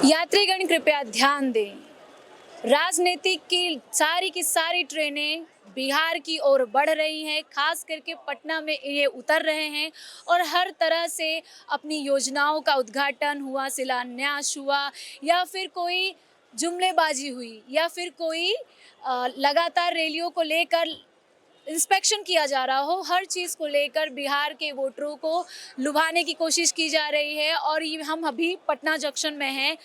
यात्रीगण कृपया ध्यान दें। राजनीतिक की सारी ट्रेनें बिहार की ओर बढ़ रही हैं, खास करके पटना में ये उतर रहे हैं और हर तरह से अपनी योजनाओं का उद्घाटन हुआ, शिलान्यास हुआ या फिर कोई जुमलेबाजी हुई या फिर कोई लगातार रैलियों को लेकर इंस्पेक्शन किया जा रहा हो, हर चीज़ को लेकर बिहार के वोटरों को लुभाने की कोशिश की जा रही है। और ये हम अभी पटना जंक्शन में हैं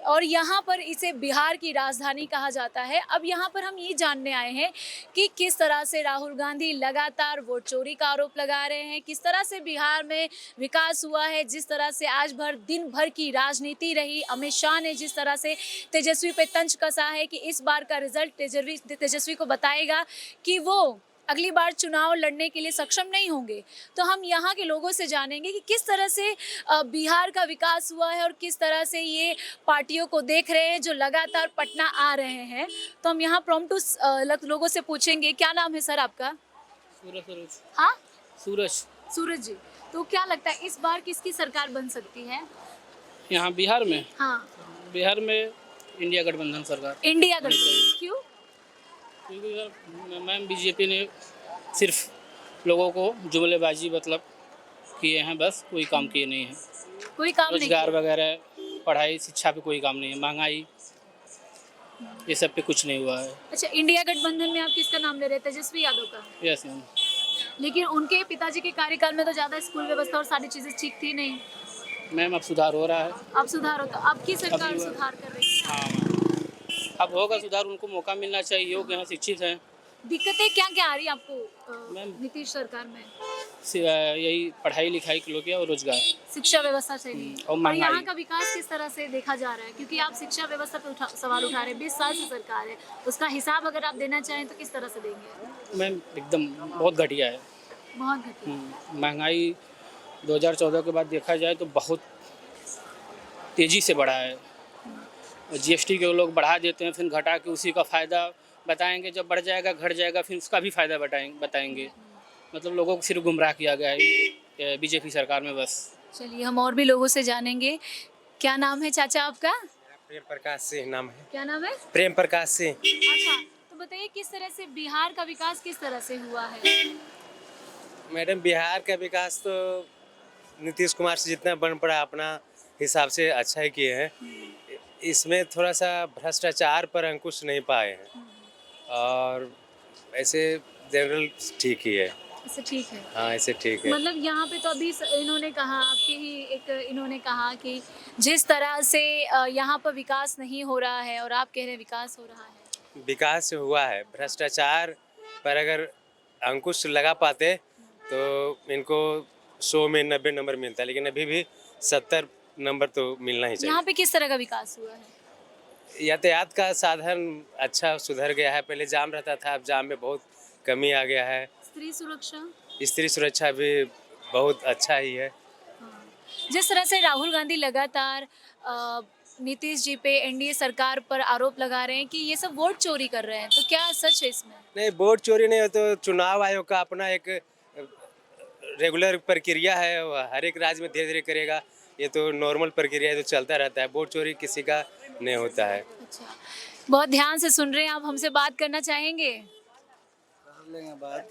और यहाँ पर इसे बिहार की राजधानी कहा जाता है। अब यहाँ पर हम ये जानने आए हैं कि किस तरह से राहुल गांधी लगातार वोट चोरी का आरोप लगा रहे हैं, किस तरह से बिहार में विकास हुआ है, जिस तरह से आज दिन भर की राजनीति रही। अमित शाह ने जिस तरह से तेजस्वी पे तंज कसा है कि इस बार का रिजल्ट तेजस्वी को बताएगा कि वो अगली बार चुनाव लड़ने के लिए सक्षम नहीं होंगे। तो हम यहाँ के लोगों से जानेंगे कि किस तरह से बिहार का विकास हुआ है और किस तरह से ये पार्टियों को देख रहे हैं जो लगातार पटना आ रहे हैं। तो हम यहाँ प्रॉम्प्टू लोगों से पूछेंगे। क्या नाम है सर आपका? सूरज। हाँ, सूरज जी। तो क्या लगता है इस बार किसकी सरकार बन सकती है यहाँ बिहार में? हाँ, बिहार में इंडिया गठबंधन सरकार। इंडिया गठबंधन। क्यों? क्योंकि मैम बीजेपी ने सिर्फ लोगों को जुमलेबाजी मतलब किए हैं, बस कोई काम किए नहीं है। कोई काम नहीं रोजगार किया। वगैरह, पढ़ाई, शिक्षा पे कोई काम नहीं है। महंगाई, ये सब पे कुछ नहीं हुआ है। अच्छा, इंडिया गठबंधन में आप किसका नाम ले रहे थे? तेजस्वी यादव का। Yes ma'am. लेकिन उनके पिताजी के कार्यकाल में तो ज्यादा स्कूल व्यवस्था और सारी चीजें ठीक थी नहीं। मैम अब सुधार हो रहा है। अब सुधार हो तो अब की सरकार सुधार कर रही है। हाँ, अब होगा सुधार। उनको मौका मिलना चाहिए, योग्य हैं, शिक्षित हैं। दिक्कतें क्या क्या आ रही है आपको मैम नीतीश सरकार में? यही पढ़ाई लिखाई के लोग और रोजगार, शिक्षा व्यवस्था सही है। और और महंगाई। यहाँ का विकास किस तरह से देखा जा रहा है? क्योंकि आप शिक्षा व्यवस्था पे सवाल उठा रहे हैं। 20 साल से सरकार है, उसका हिसाब अगर आप देना चाहें तो किस तरह से देंगे? मैम एकदम बहुत घटिया है। बहुत घटिया। महंगाई 2014 के बाद देखा जाए तो बहुत तेज़ी से बढ़ा है। जीएसटी के लोग बढ़ा देते हैं, फिर घटा के उसी का फ़ायदा बताएंगे। जब बढ़ जाएगा, घट जाएगा, फिर उसका भी फ़ायदा बताएंगे। मतलब लोगों को सिर्फ गुमराह किया गया है बीजेपी सरकार में, बस। चलिए हम और भी लोगों से जानेंगे। क्या नाम है चाचा आपका? प्रेम प्रकाश सिंह नाम है। क्या नाम है? प्रेम प्रकाश सिंह। अच्छा, तो बताइए किस तरह से बिहार का विकास किस तरह से हुआ है? मैडम, बिहार का विकास तो नीतीश कुमार से जितना बन पड़ा अपना हिसाब से अच्छा ही किए हैं। इसमें थोड़ा सा भ्रष्टाचार पर अंकुश नहीं पाए हैं और ऐसे जनरल ठीक ही है। ऐसे ठीक है। हाँ, ऐसे ठीक है। मतलब यहाँ पे तो अभी इन्होंने कहा, आपके ही एक इन्होंने कहा कि जिस तरह से यहाँ पर विकास नहीं हो रहा है और आप कह रहे हैं विकास हो रहा है। विकास हुआ है, भ्रष्टाचार पर अगर अंकुश लगा पाते तो इनको 100 में 90 नंबर मिलता है, लेकिन अभी भी 70 नंबर तो मिलना ही चाहिए। यहाँ पे किस तरह का विकास हुआ है? यातायात का साधन अच्छा सुधर गया है। पहले जाम रहता था, अब जाम में बहुत कमी आ गया है। स्त्री सुरक्षा भी बहुत अच्छा ही है। हाँ। जिस तरह से राहुल गांधी लगातार नीतीश जी पे, एनडीए सरकार पर आरोप लगा रहे हैं कि ये सब वोट चोरी कर रहे हैं, तो क्या सच है इसमें? नहीं, वोट चोरी नहीं हो तो चुनाव आयोग का अपना एक रेगुलर प्रक्रिया है, वो हर एक राज्य में धीरे धीरे करेगा। ये तो नॉर्मल प्रक्रिया है, तो चलता रहता है। वोट चोरी किसी का नहीं होता है। अच्छा, बहुत ध्यान से सुन रहे हैं आप, हमसे बात करना चाहेंगे?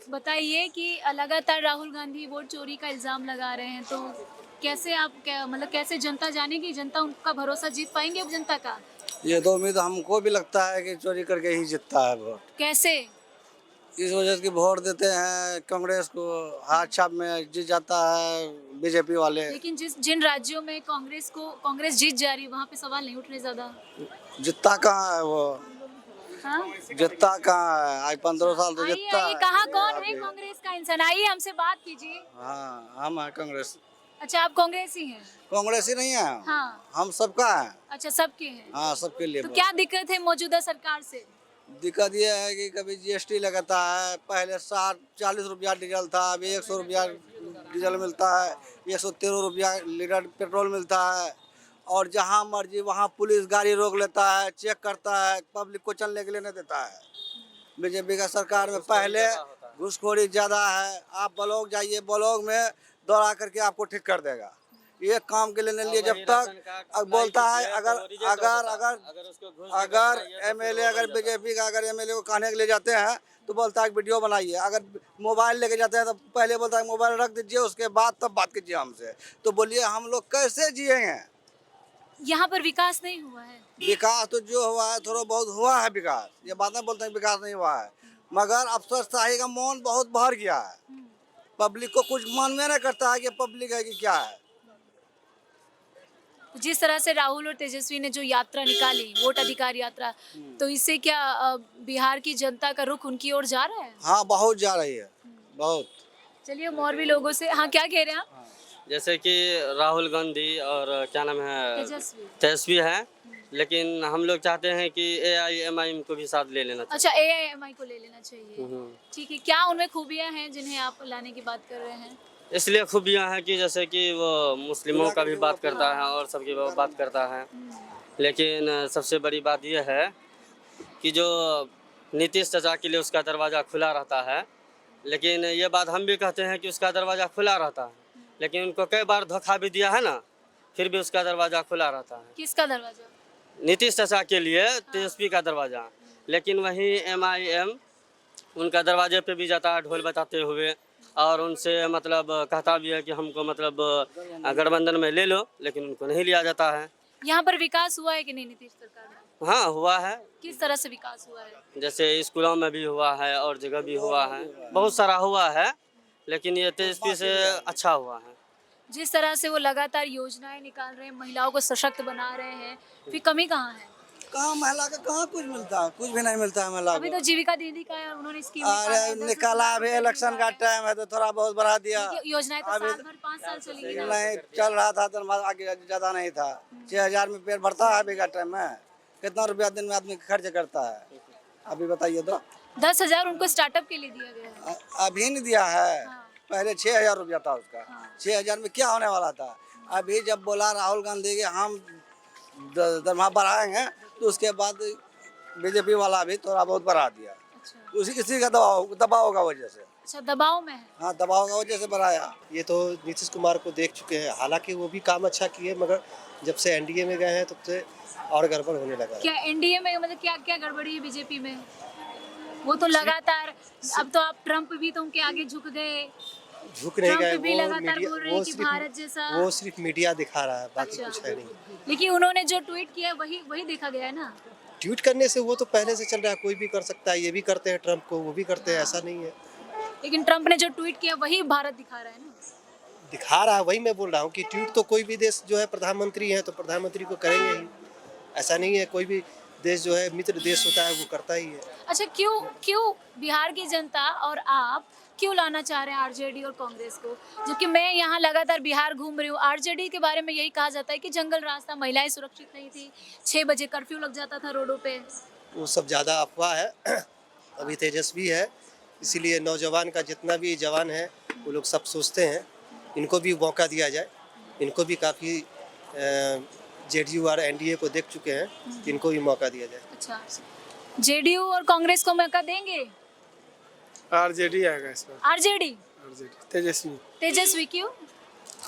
बताइए कि लगातार राहुल गांधी वोट चोरी का इल्जाम लगा रहे हैं, तो कैसे आप मतलब कैसे जनता जानेगी, जनता उनका भरोसा जीत पाएंगे अब जनता का? ये तो उम्मीद हमको भी लगता है कि चोरी करके ही जीतता है वोट। कैसे? इस वजह से कि वोट देते हैं कांग्रेस को, हाथ छाप में जीत जाता है बीजेपी वाले। लेकिन जिन राज्यों में कांग्रेस जीत जा रही है वहाँ पे सवाल नहीं उठ रहे ज्यादा। जितना कहाँ है वो? हाँ? जितना कहाँ है? आज 15 साल तो जितना आइए, कहाँ कौन है कांग्रेस का इंसान? आइए हमसे बात कीजिए। हाँ, हम है कांग्रेस। अच्छा, आप कांग्रेस ही हैं? कांग्रेस ही नहीं है। हाँ। हम सबका है। अच्छा, सबके हैं। हाँ, सबके लिए। तो क्या दिक्कत है मौजूदा सरकार से? दिक्कत ये है कि कभी जीएसटी लगता है। पहले 40 रुपया डीजल था, अभी 100 रुपया डीजल मिलता है, 113 रुपया लीटर पेट्रोल मिलता है। और जहाँ मर्जी वहाँ पुलिस गाड़ी रोक लेता है, चेक करता है, पब्लिक को चलने के लिए नहीं देता है। बीजेपी का सरकार में पहले घूसखोरी ज़्यादा है। आप ब्लॉक जाइए, ब्लॉक में दौड़ा करके आपको ठीक कर देगा। एक काम के लिए नहीं लिए जब तक बोलता है अगर एमएलए अगर बीजेपी का अगर एमएलए को कहने के लिए जाते हैं तो बोलता है वीडियो बनाइए, अगर मोबाइल लेके जाते हैं तो पहले बोलता है मोबाइल रख दीजिए, उसके बाद तब बात कीजिए हमसे। तो बोलिए हम लोग कैसे जिएंगे? यहाँ पर विकास नहीं हुआ है। विकास तो जो हुआ है थोड़ा बहुत हुआ है विकास, ये बात नहीं बोलते हैं विकास नहीं हुआ है, मगर अफसरशाही का मौन बहुत भर गया है। पब्लिक को कुछ मन में नहीं करता है कि पब्लिक है कि क्या है। जिस तरह से राहुल और तेजस्वी ने जो यात्रा निकाली, वोट अधिकार यात्रा, तो इससे क्या बिहार की जनता का रुख उनकी ओर जा रहा है? हाँ बहुत जा रही है, बहुत। चलिए हम और भी लोगों से, हाँ क्या कह रहे हैं आप? जैसे कि राहुल गांधी और क्या नाम है तेजस्वी है, लेकिन हम लोग चाहते हैं कि AIMIM को भी साथ ले लेना चाहिए। अच्छा, AIMI को ले लेना चाहिए, ठीक है। क्या उनमें खूबियां हैं जिन्हें आप लाने की बात कर रहे हैं? इसलिए खूबियाँ हैं कि जैसे कि वो मुस्लिमों का भी बात करता है और सबकी बात करता है, लेकिन सबसे बड़ी बात यह है कि जो नीतीश चाचा के लिए उसका दरवाज़ा खुला रहता है, लेकिन ये बात हम भी कहते हैं कि उसका दरवाज़ा खुला रहता है, लेकिन उनको कई बार धोखा भी दिया है ना, फिर भी उसका दरवाज़ा खुला रहता है। किसका दरवाजा? नीतीश चाचा के लिए तेजस्वी का दरवाज़ा, लेकिन वहीं MIM उनका दरवाजे पे भी जाता है ढोल बजाते हुए, और उनसे मतलब कहता भी है कि हमको मतलब गठबंधन में ले लो, लेकिन उनको नहीं लिया जाता है। यहाँ पर विकास हुआ है कि नहीं नीतीश सरकार में? हाँ हुआ है। किस तरह से विकास हुआ है? जैसे स्कूलों में भी हुआ है और जगह भी हुआ है, बहुत सारा हुआ है, लेकिन ये तेजस्वी से अच्छा हुआ है। जिस तरह से वो लगातार योजनाएं निकाल रहे हैं, महिलाओं को सशक्त बना रहे हैं, फिर कमी कहाँ है? कहाँ महिला का कहाँ कुछ मिलता है? कुछ भी नहीं मिलता है महिला अभी को। तो जीविका दीदी का उन्होंने स्कीम अरे निकाला, अभी इलेक्शन का टाइम है तो थोड़ा बहुत बढ़ा दिया। योजनाएं तो साल भर 5 साल चलेगी ना। नहीं चल रहा था तो आगे ज्यादा नहीं था। 6,000 में पेट भरता है अभी का टाइम में? कितना रुपया दिन में आदमी खर्च करता है? अभी बताइए तो। 10,000 उनको स्टार्टअप के लिए दिया गया है। अभी नहीं दिया है, हाँ। पहले 6,000 रुपया था उसका। हाँ। 6,000 में क्या होने वाला था? अभी जब बोला राहुल गांधी के हम दरमाहा बढ़ाएंगे तो उसके बाद बीजेपी वाला भी थोड़ा बहुत बढ़ा दिया। अच्छा। इसी का दबाव का वजह से। अच्छा, दबाव में है। हाँ दबाव का वजह से बढ़ाया। ये तो नीतीश कुमार को देख चुके हैं, हालांकि वो भी काम अच्छा किए, मगर जब से NDA में गए हैं तब से और गड़बड़ होने लगा है। क्या एनडीए में मतलब क्या क्या गड़बड़ी है बीजेपी में? वो तो लगातार, अब तो आप ट्रम्प भी तो उनके आगे झुक गए। झुक नहीं गए, ट्रम्प भी लगातार बोल रहे हैं कि भारत जैसा। वो सिर्फ मीडिया दिखा रहा है, बाकी अच्छा। कुछ है नहीं। लेकिन उन्होंने जो ट्वीट किया वही देखा गया है ना। ट्वीट करने से वो तो पहले से चल रहा है, कोई भी कर सकता है, ये भी करते हैं ट्रम्प को, वो भी करते हैं, ऐसा नहीं है। लेकिन ट्रम्प ने जो ट्वीट किया वही भारत दिखा रहा है ना। दिखा रहा है, वही मैं बोल रहा हूँ कि ट्वीट तो कोई भी देश जो है प्रधानमंत्री है तो प्रधानमंत्री को करेंगे ही, ऐसा नहीं है। कोई भी देश जो है मित्र देश होता है वो करता ही है। अच्छा, क्यों बिहार की जनता और आप क्यों लाना चाह रहे हैं आरजेडी और कांग्रेस को? जबकि मैं यहाँ लगातार बिहार घूम रही हूँ, आरजेडी के बारे में यही कहा जाता है कि जंगल रास्ता, महिलाएं सुरक्षित नहीं थी, 6 बजे कर्फ्यू लग जाता था रोडों पे। वो सब ज़्यादा अफवाह है। अभी तेजस्वी है, इसीलिए नौजवान का जितना भी जवान है वो लोग सब सोचते हैं इनको भी मौका दिया जाए। इनको भी काफ़ी JDU और NDA को देख चुके हैं, इनको भी मौका दिया जाए। अच्छा, जेडीयू और कांग्रेस को मौका देंगे? RJD आएगा इस बार। आरजेडी, तेजस्वी। तेजस्वी क्यों?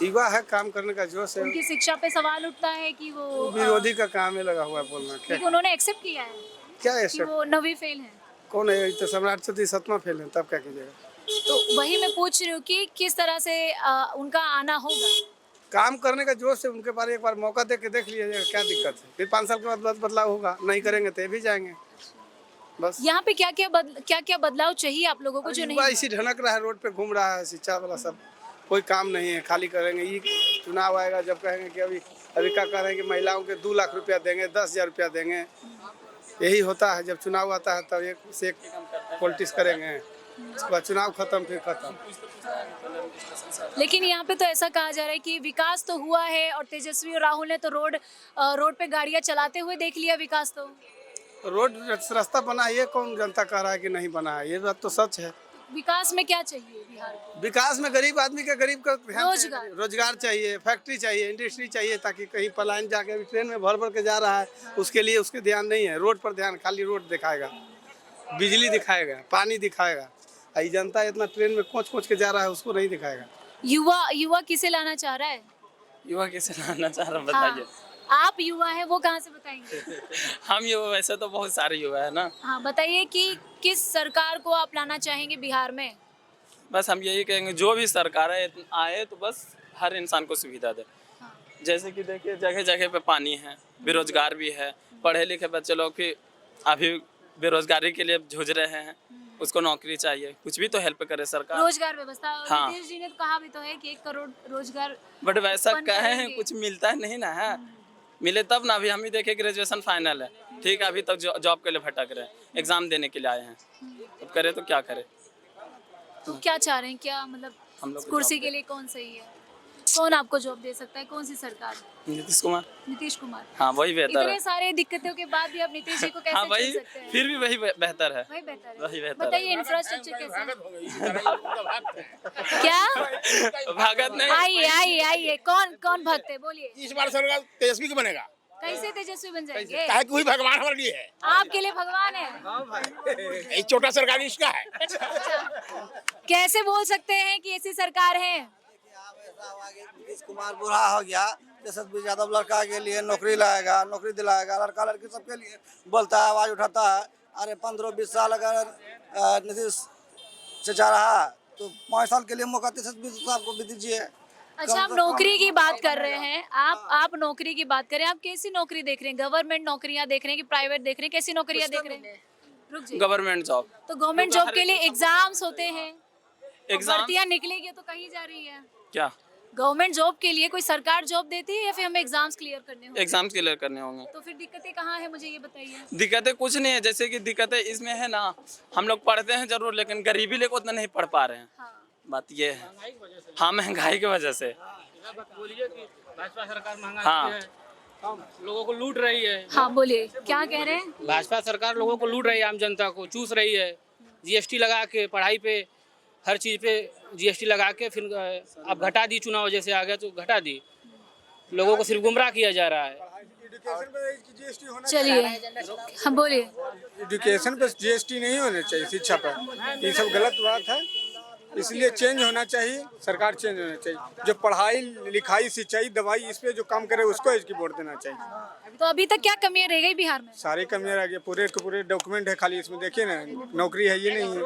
युवा है, काम करने का जोश है। उनकी शिक्षा पे सवाल उठता है कि वो विरोधी का काम है लगा हुआ है बोलना। क्या क्योंकि उन्होंने एक्सेप्ट किया है क्या है कि सब? वो 9वीं फेल है। कौन है? तो सम्राट छत्रपति 7वां फेल है, तब क्या कीजिएगा? तो वही मैं पूछ रही हूँ कि किस तरह से उनका आना होगा। काम करने का जोश है उनके पास, एक बार मौका दे के देख लिया जाएगा, क्या दिक्कत है? फिर 5 साल के बाद बदलाव होगा, नहीं करेंगे तो ये भी जाएंगे बस। यहाँ पे क्या क्या बदलाव चाहिए आप लोगों को जो नहीं युवा हुआ? इसी ढनक रहा है, रोड पे घूम रहा है, शिक्षा वाला सब कोई काम नहीं है, खाली करेंगे। ये चुनाव आएगा जब कहेंगे कि अभी क्या कह रहे हैं कि महिलाओं के 2 लाख रुपया देंगे, 10,000 रुपया देंगे। यही होता है, जब चुनाव आता है तब एक से एक पॉलिटिक्स करेंगे, उसके बाद चुनाव खत्म, फिर खत्म। लेकिन यहाँ पे तो ऐसा कहा जा रहा है कि विकास तो हुआ है और तेजस्वी और राहुल ने तो रोड पे गाड़ियाँ चलाते हुए देख लिया विकास। तो रोड रास्ता बना है, ये कौन जनता कह रहा है कि नहीं बना है? ये बात तो सच है। विकास में क्या चाहिए बिहार को? विकास में गरीब आदमी का गरीब का ध्यान रोजगार। चाहिए, रोजगार चाहिए, फैक्ट्री चाहिए, इंडस्ट्री चाहिए, ताकि कहीं पलायन जाके अभी ट्रेन में भर के जा रहा है, उसके लिए उसके ध्यान नहीं है। रोड पर ध्यान, खाली रोड दिखाएगा, बिजली दिखाएगा, पानी दिखाएगा। ये जनता इतना ट्रेन में कोच के जा रहा है, उसको नहीं दिखाएगा। युवा किसे लाना चाह रहा है? युवा कैसे लाना चाह रहा हूँ हाँ, बताइए। आप युवा हैं, वो कहाँ से बताएंगे? हम युवा वैसे तो बहुत सारे युवा है ना, हाँ, बताइए कि किस सरकार को आप लाना चाहेंगे बिहार में? बस हम यही कहेंगे जो भी सरकार आए तो बस हर इंसान को सुविधा दे। हाँ। जैसे कि देखिए जगह जगह पे पानी है, बेरोजगार भी है, पढ़े लिखे बच्चे लोग भी अभी बेरोजगारी के लिए जूझ रहे हैं, उसको नौकरी चाहिए, कुछ भी तो हेल्प करे सरकार। रोजगार व्यवस्था, हाँ। नीतीश जी ने तो कहा भी तो है कि 1 करोड़ रोजगार बट वैसा उत्पन्न कहे हैं करेंगे। कुछ मिलता है नहीं ना है, मिले तब ना। अभी हम ही देखे ग्रेजुएशन फाइनल है, ठीक है, अभी तक जॉब के लिए भटक रहे हैं, एग्जाम देने के लिए आए हैं, अब करे तो क्या करे। तो क्या चाह रहे हैं, क्या मतलब हम लोग को कुर्सी जॉब के लिए कौन सही है? कौन आपको जॉब दे सकता है? कौन सी सरकार? नीतीश कुमार, नीतीश कुमार। हाँ वही बेहतर इतने है। सारे दिक्कतों के बाद भी आप नीतीश जी को कैसे हाँ चुन वही, सकते हैं? फिर भी वही बेहतर है। वही बेहतर है। वही बेहतर है। बताइए इंफ्रास्ट्रक्चर कैसा है? क्या? भागत नहीं, आइए आइए आइए, कौन कौन भक्त है, बोलिए। इस बार सरकार तेजस्वी की बनेगा, कैसे तेजस्वी बन जाएंगे? काहे कि वही भगवान हमारे लिए है। आपके लिए भगवान है? ये छोटा सरकार इसका है। कैसे बोल सकते हैं कि ऐसी सरकार है? नीतीश कुमार बुरा हो गया, तेजस्वी यादव लड़का के लिए नौकरी लाएगा, नौकरी दिलाएगा, लड़का लड़की सबके लिए बोलता है, आवाज उठाता है। अरे 15-20 साल अगर नीतीश चचा रहा तो 5 साल के लिए मौका तेजस्वी साहब को भी दीजिए। अच्छा, आप नौकरी की बात कर रहे हैं, आप नौकरी की बात करें, आप कैसी नौकरी देख रहे हैं? गवर्नमेंट नौकरियां देख रहे हैं कि प्राइवेट देख रहे हैं? कैसी नौकरियां देख रहे हैं? रुक जाइए। Government job. तो गवर्नमेंट जॉब के लिए एग्जाम्स होते हैं, एग्जाम भर्तियां निकलेगी तो कहीं जा रही है। क्या? गवर्नमेंट जॉब के लिए कोई सरकार जॉब देती है या फिर हमें एग्जाम्स क्लियर करने होंगे? एग्जाम्स क्लियर करने होंगे। तो फिर दिक्कतें कहाँ है, मुझे ये बताइए। दिक्कतें कुछ नहीं है, जैसे कि दिक्कतें इसमें है ना, हम लोग पढ़ते हैं जरूर, लेकिन गरीबी लेकर उतना नहीं पढ़ पा रहे हैं। हाँ। बात ये है, हाँ महंगाई की वजह से। बोलिए कि भाजपा सरकार महंगा हाँ। है, लोगों को लूट रही है। हाँ बोलिए, क्या कह रहे हैं? भाजपा सरकार लोगों को लूट रही है, आम जनता को चूस रही है। जीएसटी लगा के पढ़ाई पे, हर चीज़ पे जीएसटी लगा के फिर अब घटा दी, चुनाव जैसे आ गया तो घटा दी। लोगों को सिर्फ गुमराह किया जा रहा है। चलिए, हम बोलिए। एजुकेशन पे जीएसटी नहीं होना चाहिए, शिक्षा पर। ये सब गलत बात है, इसलिए चेंज होना चाहिए, सरकार चेंज होना चाहिए। जो पढ़ाई लिखाई सिंचाई दवाई इस पे जो काम करे उसको इसकी वोट देना चाहिए। तो अभी तक क्या कमियां रह गई बिहार में? सारी कमियां रह गई, पूरे के पूरे डॉक्यूमेंट है, खाली इसमें देखिए ना, नौकरी है ये नहीं है।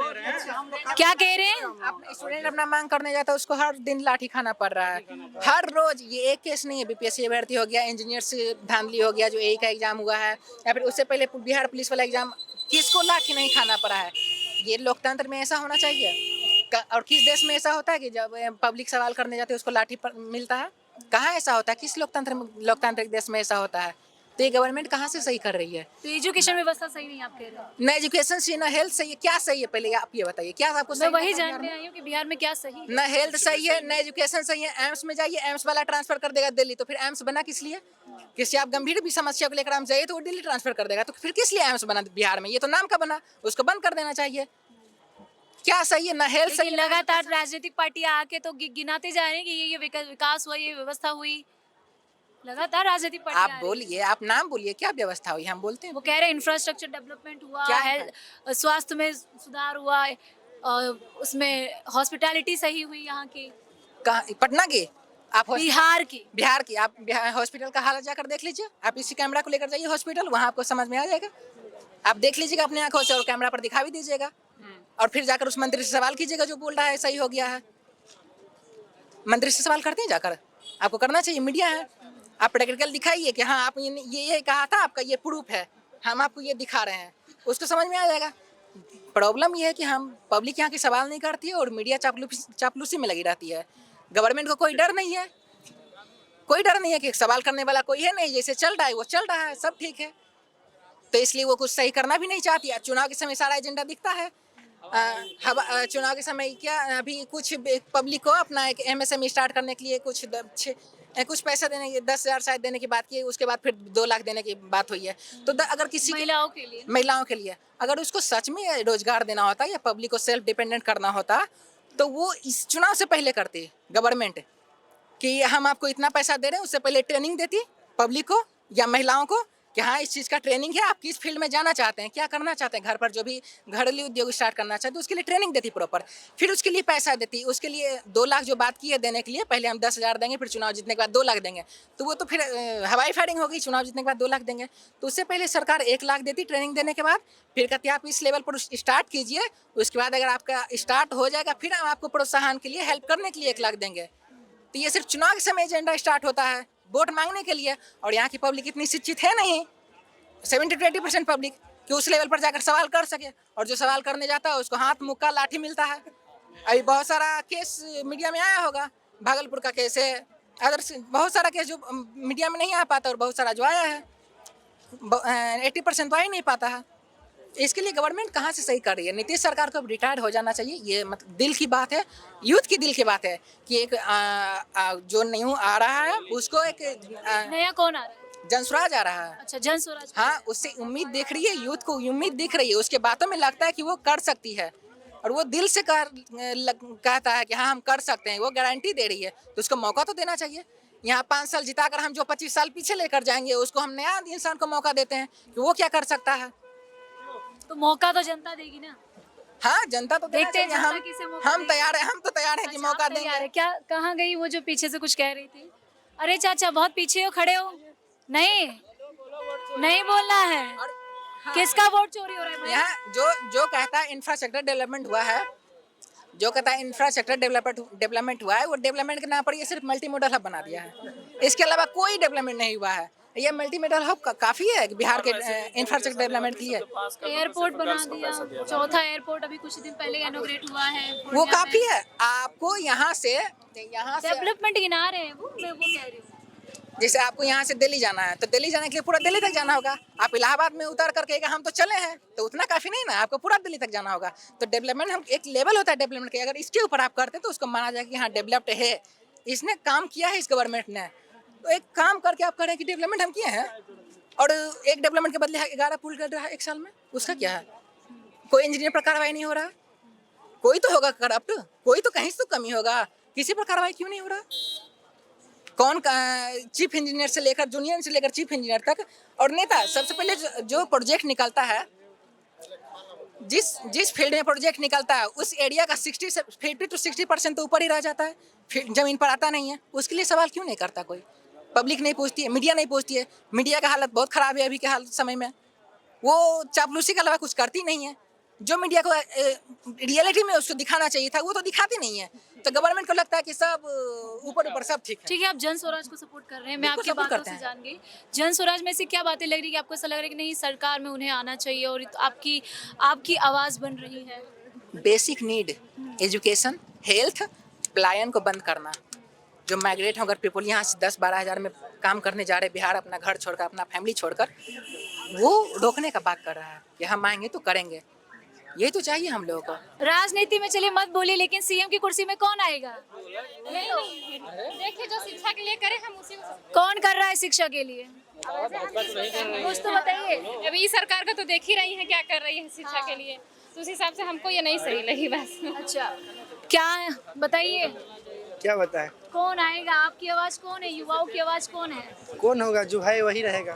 क्या कह रहे हैं? स्टूडेंट अपना मांग करने जाता है, उसको हर दिन लाठी खाना पड़ रहा है, हर रोज। ये एक केस नहीं है, बीपीएससी भर्ती हो गया, इंजीनियर से धांधली हो गया, जो ए का एग्जाम हुआ है, या फिर उससे पहले बिहार पुलिस वाला एग्जाम, किसको लाठी नहीं खाना पड़ा है? ये लोकतंत्र में ऐसा होना चाहिए? और किस देश में ऐसा होता है कि जब पब्लिक सवाल करने जाते हैं उसको लाठी मिलता है? कहाँ ऐसा होता है? किस लोकतांत्रिक देश में ऐसा होता है? तो ये गवर्नमेंट कहाँ से सही कर रही है? तो एजुकेशन व्यवस्था सही नहीं, आप कह रहे हैं? न एजुकेशन सही, न हेल्थ सही है। क्या सही है पहले आप ये बताइए, क्या आपको मैं सही वही लगा बिहार जानने में? आई हूँ कि बिहार में क्या सही है। न हेल्थ सही है, न एजुकेशन सही है। एम्स में जाइए, एम्स वाला ट्रांसफर कर देगा दिल्ली, तो फिर एम्स बना किस लिए? किसी आप गंभीर भी समस्या को लेकर एम्स जाइए तो वो दिल्ली ट्रांसफर कर देगा, तो फिर किस लिए एम्स बना बिहार में? ये तो नाम का बना, उसको बंद कर देना चाहिए। क्या सही है? न हेल्थ सही, लेकिन लगातार राजनीतिक पार्टियां आके तो गिनाते जा रहे हैं कि ये विकास हुआ, ये व्यवस्था हुई। लगातार राजनीतिक पार्टियां आप आ रही हैं। बोलिए, आप नाम बोलिए, क्या व्यवस्था हुई? हम बोलते हैं वो कह रहे हैं इंफ्रास्ट्रक्चर डेवलपमेंट हुआ क्या है, स्वास्थ्य में सुधार हुआ, उसमें हॉस्पिटैलिटी सही हुई यहाँ की, कहाँ? पटना की? आप बिहार की। बिहार की आप हॉस्पिटल का हालत जाकर देख लीजिए। आप इसी कैमरा को लेकर जाइए हॉस्पिटल, वहाँ आपको समझ में आ जाएगा। आप देख लीजिएगा अपनी आंखों से और कैमरा पर दिखा भी दीजिएगा, और फिर जाकर उस मंत्री से सवाल कीजिएगा जो बोल रहा है सही हो गया है। मंत्री से सवाल करते हैं जाकर, आपको करना चाहिए, मीडिया है। आप प्रैक्टिकल दिखाइए कि हाँ आप ये कहा था, आपका ये प्रूफ है, हम आपको ये दिखा रहे हैं, उसको समझ में आ जाएगा। प्रॉब्लम ये है कि हम पब्लिक यहाँ की सवाल नहीं करती है और मीडिया चापलूसी में लगी रहती है। गवर्नमेंट को कोई डर नहीं है, कोई डर नहीं है कि सवाल करने वाला कोई है नहीं, जैसे चल रहा है वो चल रहा है, सब ठीक है। तो इसलिए वो कुछ सही करना भी नहीं चाहती है। चुनाव के समय सारा एजेंडा दिखता है। चुनाव के समय क्या अभी कुछ पब्लिक को अपना एक एमएसएमई स्टार्ट करने के लिए कुछ पैसा देने की 10,000 शायद देने की बात की, उसके बाद फिर 2 लाख देने की बात हुई है। तो अगर किसी महिलाओं के लिए अगर उसको सच में रोजगार देना होता या पब्लिक को सेल्फ डिपेंडेंट करना होता तो वो इस चुनाव से पहले करती गवर्नमेंट, कि हम आपको इतना पैसा दे रहे हैं, उससे पहले ट्रेनिंग देती पब्लिक को या महिलाओं को कि हाँ इस चीज़ का ट्रेनिंग है, आप किस फील्ड में जाना चाहते हैं, क्या करना चाहते हैं, घर पर जो भी घरेलू उद्योग स्टार्ट करना चाहते हैं उसके लिए ट्रेनिंग देती प्रॉपर, फिर उसके लिए पैसा देती, उसके लिए 2 लाख जो बात की है देने के लिए, पहले हम 10,000 देंगे, फिर चुनाव जीतने के बाद 2 लाख देंगे, तो वो तो फिर हवाई फायरिंग होगी, चुनाव जीतने के बाद 2 लाख देंगे। तो उससे पहले सरकार 1 लाख देती ट्रेनिंग देने के बाद, फिर कहती आप इस लेवल पर स्टार्ट कीजिए, उसके बाद अगर आपका स्टार्ट हो जाएगा फिर हम आपको प्रोत्साहन के लिए हेल्प करने के लिए 1 लाख देंगे। तो ये सिर्फ चुनाव के समय एजेंडा स्टार्ट होता है, वोट मांगने के लिए, और यहाँ की पब्लिक इतनी शिक्षित है नहीं, 70-80% पब्लिक, कि उस लेवल पर जाकर सवाल कर सके, और जो सवाल करने जाता है उसको हाथ मुक्का लाठी मिलता है। अभी बहुत सारा केस मीडिया में आया होगा, भागलपुर का केस है, अदर बहुत सारा केस जो मीडिया में नहीं आ पाता, और बहुत सारा जो आया है 80% तो आ ही नहीं पाता है। इसके लिए गवर्नमेंट कहाँ से सही कर रही है? नीतीश सरकार को रिटायर हो जाना चाहिए, ये मतलब दिल की बात है, यूथ की दिल की बात है कि एक जो न्यू आ रहा है उसको एक नया कौन आ रहा है? जनसुराज आ रहा है। अच्छा, जन स्वराज। हाँ, उससे उम्मीद दिख रही है, यूथ को उम्मीद दिख रही है, उसके बातों में लगता है कि वो कर सकती है, और वो दिल से कहता है कि हाँ हम कर सकते हैं, वो गारंटी दे रही है, तो उसको मौका तो देना चाहिए। यहाँ 5 साल जिताकर हम जो 25 साल पीछे लेकर जाएंगे, उसको हम नया इंसान को मौका देते हैं कि वो क्या कर सकता है। तो मौका तो जनता देगी ना। हाँ, जनता तो देखते हैं जनता किसे मौका हम देगी। तैयार हैं, हम तो तैयार हैं कि अच्छा, मौका आप तैयार देंगे। है। क्या कहाँ गई वो जो पीछे से कुछ कह रही थी? अरे चाचा बहुत पीछे हो, खड़े हो। नहीं नहीं बोलना है। किसका वोट चोरी हो रहा है भाई? यहाँ जो कहता है इंफ्रास्ट्रक्चर डेवलपमेंट हुआ है, जो कहता है इंफ्रास्ट्रक्चर डेवलपमेंट हुआ है, वो डेवलपमेंट के नाम पर ये सिर्फ मल्टी मॉडल हब बना दिया है, इसके अलावा कोई डेवलपमेंट नहीं हुआ है। ये मल्टी मॉडल हब काफी है बिहार के इंफ्रास्ट्रक्चर डेवलपमेंट के लिए। एयरपोर्ट बना दिया, चौथा एयरपोर्ट अभी कुछ दिन पहले इनॉग्रेट हुआ है। वो काफी है। आपको यहाँ से डेवलपमेंट गिना रहे हैं वो, मैं वो कह रही हूँ। जैसे आपको यहाँ से दिल्ली जाना है, तो दिल्ली जाने के लिए पूरा दिल्ली तक जाना होगा। आप इलाहाबाद में उतर करके हम तो चले हैं, तो उतना काफी नहीं ना, आपको पूरा दिल्ली तक जाना होगा। तो डेवलपमेंट हम एक लेवल होता है डेवलपमेंट के, अगर इसके ऊपर आप करते तो उसको माना जाएगा कि हाँ डेवलप्ड है, इसने काम किया है इस गवर्नमेंट ने। तो एक काम करके आप कह रहे हैं कि डेवलपमेंट हम किए हैं, और एक डेवलपमेंट के बदले 11 पुल कर रहा है 1 साल में, उसका क्या है? कोई इंजीनियर पर कार्रवाई नहीं हो रहा, कोई तो होगा करप्ट, कोई तो कहीं से तो कमी होगा, किसी पर कार्रवाई क्यों नहीं हो रहा? कौन चीफ इंजीनियर से लेकर जूनियर से लेकर चीफ इंजीनियर तक, और नेता सबसे पहले जो प्रोजेक्ट निकलता है, जिस फील्ड में प्रोजेक्ट निकलता है उस एरिया का 50 to 60% तो ऊपर ही रह जाता है, फिर जमीन पर आता नहीं है। उसके लिए सवाल क्यों नहीं करता कोई? पब्लिक नहीं पूछती है, मीडिया नहीं पूछती है। मीडिया का हालत बहुत खराब है अभी के समय में, वो चापलूसी के अलावा कुछ करती नहीं है। जो मीडिया को रियलिटी में उसको दिखाना चाहिए था वो तो दिखाती नहीं है। तो गवर्नमेंट को लगता है कि सब ऊपर सब ठीक है। ठीक है, आप जन स्वराज को सपोर्ट कर रहे हैं, मैं आपकी बातों से जान गई। जन स्वराज में से क्या बातें लग रही है कि आपको ऐसा लग रहा है कि नहीं सरकार में उन्हें आना चाहिए और आपकी आवाज़ बन रही है? बेसिक नीड, एजुकेशन, हेल्थ, पलायन को बंद करना। जो माइग्रेट होकर पीपल यहाँ से 10-12 हज़ार में काम करने जा रहे बिहार, अपना घर छोड़कर, अपना फैमिली छोड़कर, वो रोकने का बात कर रहा है कि हम आएंगे तो करेंगे। ये तो चाहिए हम लोगों को। राजनीति में चलिए मत बोलिए, लेकिन सीएम की कुर्सी में कौन आएगा? देखिए जो शिक्षा के लिए करे हम उसी को। कौन कर रहा है शिक्षा के लिए? कुछ तो बताइए। अभी इस सरकार का तो देख ही रही है क्या कर रही है शिक्षा के लिए, तो उस हिसाब से हमको ये नहीं सही लगी बस। अच्छा, क्या बताइए, क्या बताएं? कौन आएगा? आपकी आवाज कौन है? युवाओं की आवाज कौन है? कौन होगा? जो है वही रहेगा।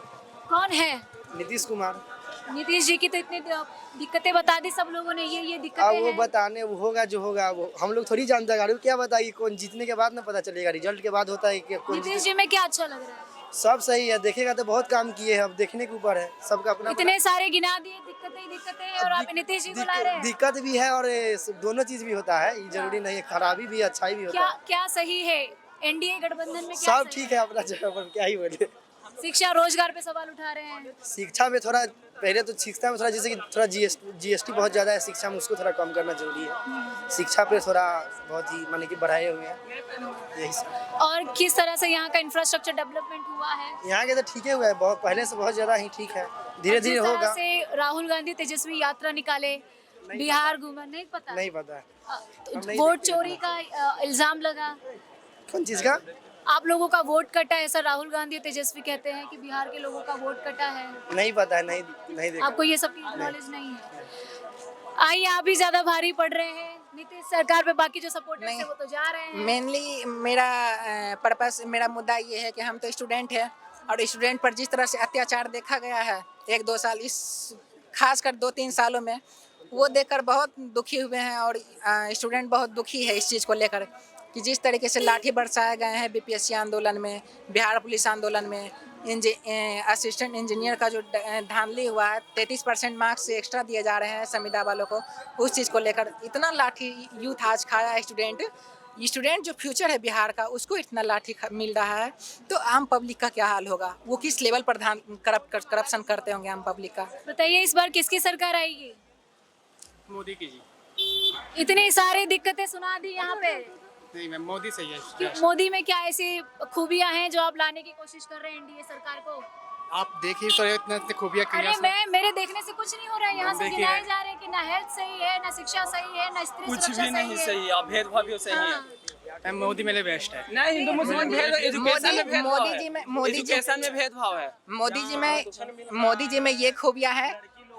कौन है? नीतीश कुमार। नीतीश जी की तो इतनी दिक्कतें बता दी सब लोगों ने, ये अब दिक्कतें वो हैं। बताने वो होगा जो होगा, वो हम लोग थोड़ी जानते हैं। क्या बताइए, कौन जीतने के बाद ना पता चलेगा, रिजल्ट के बाद होता है कि कौन नीतीश जी में क्या अच्छा लग रहा है? सब सही है, देखेगा तो बहुत काम किए हैं, अब देखने के ऊपर है, सबका अपना इतने सारे गिना दिए दिक्कतें और आप नीतीश जी को ला रहे हैं। दिक्कत भी है और दोनों चीज भी होता है, ये जरूरी नहीं है, खराबी भी अच्छाई भी होता है। क्या सही है? एनडीए गठबंधन में क्या सब सही ठीक है अपना जगह पर, क्या ही बोले। शिक्षा रोजगार पे सवाल उठा रहे हैं। शिक्षा में थोड़ा पहले तो शिक्षा में थोड़ा जैसे कि थोड़ा जीएसटी बहुत ज़्यादा है शिक्षा में, उसको थोड़ा कम करना जरूरी है। शिक्षा पे थोड़ा बहुत ही माने कि बढ़ाए हुए हैं, यही सब। और किस तरह से यहाँ का इंफ्रास्ट्रक्चर डेवलपमेंट हुआ है? यहाँ के तो ठीक है हुआ है, बहुत पहले से बहुत ज़्यादा ही ठीक है, धीरे धीरे जिस तरह होगा। से राहुल गांधी तेजस्वी यात्रा निकाले, बिहार घूमा, नहीं पता? नहीं पता है। तो वोट चोरी का इल्जाम लगा। कौन चीज़ का? आप लोगों का वोट कटा है, ऐसा राहुल गांधी और तेजस्वी कहते हैं कि बिहार के लोगों का वोट कटा है। नहीं पता है, नहीं देखा। आपको ये सब की नॉलेज नहीं है। आइए, आप ही ज्यादा भारी पड़ रहे हैं नीतीश सरकार पे, बाकी जो सपोर्टर्स हैं वो तो जा रहे हैं। मेनली मेरा पर्पस, मेरा मुद्दा ये है कि हम तो स्टूडेंट हैं, और स्टूडेंट पर जिस तरह से अत्याचार देखा गया है 1-2 साल, इस खासकर 2-3 सालों में, वो देखकर बहुत दुखी हुए हैं। और स्टूडेंट बहुत दुखी है इस चीज़ को लेकर कि जिस तरीके से लाठी बरसाए गए हैं बीपीएससी आंदोलन में, बिहार पुलिस आंदोलन में, असिस्टेंट इंजीनियर का जो धांधली हुआ है, 33% मार्क्स से एक्स्ट्रा दिए जा रहे हैं संविदा वालों को, उस चीज़ को लेकर इतना लाठी यूथ आज खाया है। स्टूडेंट जो फ्यूचर है बिहार का, उसको इतना लाठी मिल रहा है, तो आम पब्लिक का क्या हाल होगा? वो किस लेवल पर करप्शन करते होंगे आम पब्लिक का? बताइए इस बार किसकी सरकार आएगी? मोदी की जी। इतनी सारी दिक्कतें सुना दी यहाँ पे, नहीं मैम, मोदी सही है। कि मोदी में क्या ऐसी खूबियां हैं जो आप लाने की कोशिश कर रहे हैं एनडीए सरकार को? आप देखिए तो इतने खूबियाँ अरे मेरे देखने से कुछ नहीं हो रहा है, यहाँ से गिनाए जा रहे हैं कि ना हेल्थ सही है, ना शिक्षा सही है, ना स्त्री कुछ सुरक्षा भी नहीं है। सही है, भेदभाव भी सही है। मैम मोदी मेरे बेस्ट है। नहीं, हिंदू मुस्लिम भेद, एजुकेशन में भेदभाव मोदी जी में एजुकेशन में भेदभाव है। मोदी जी में ये खूबियां है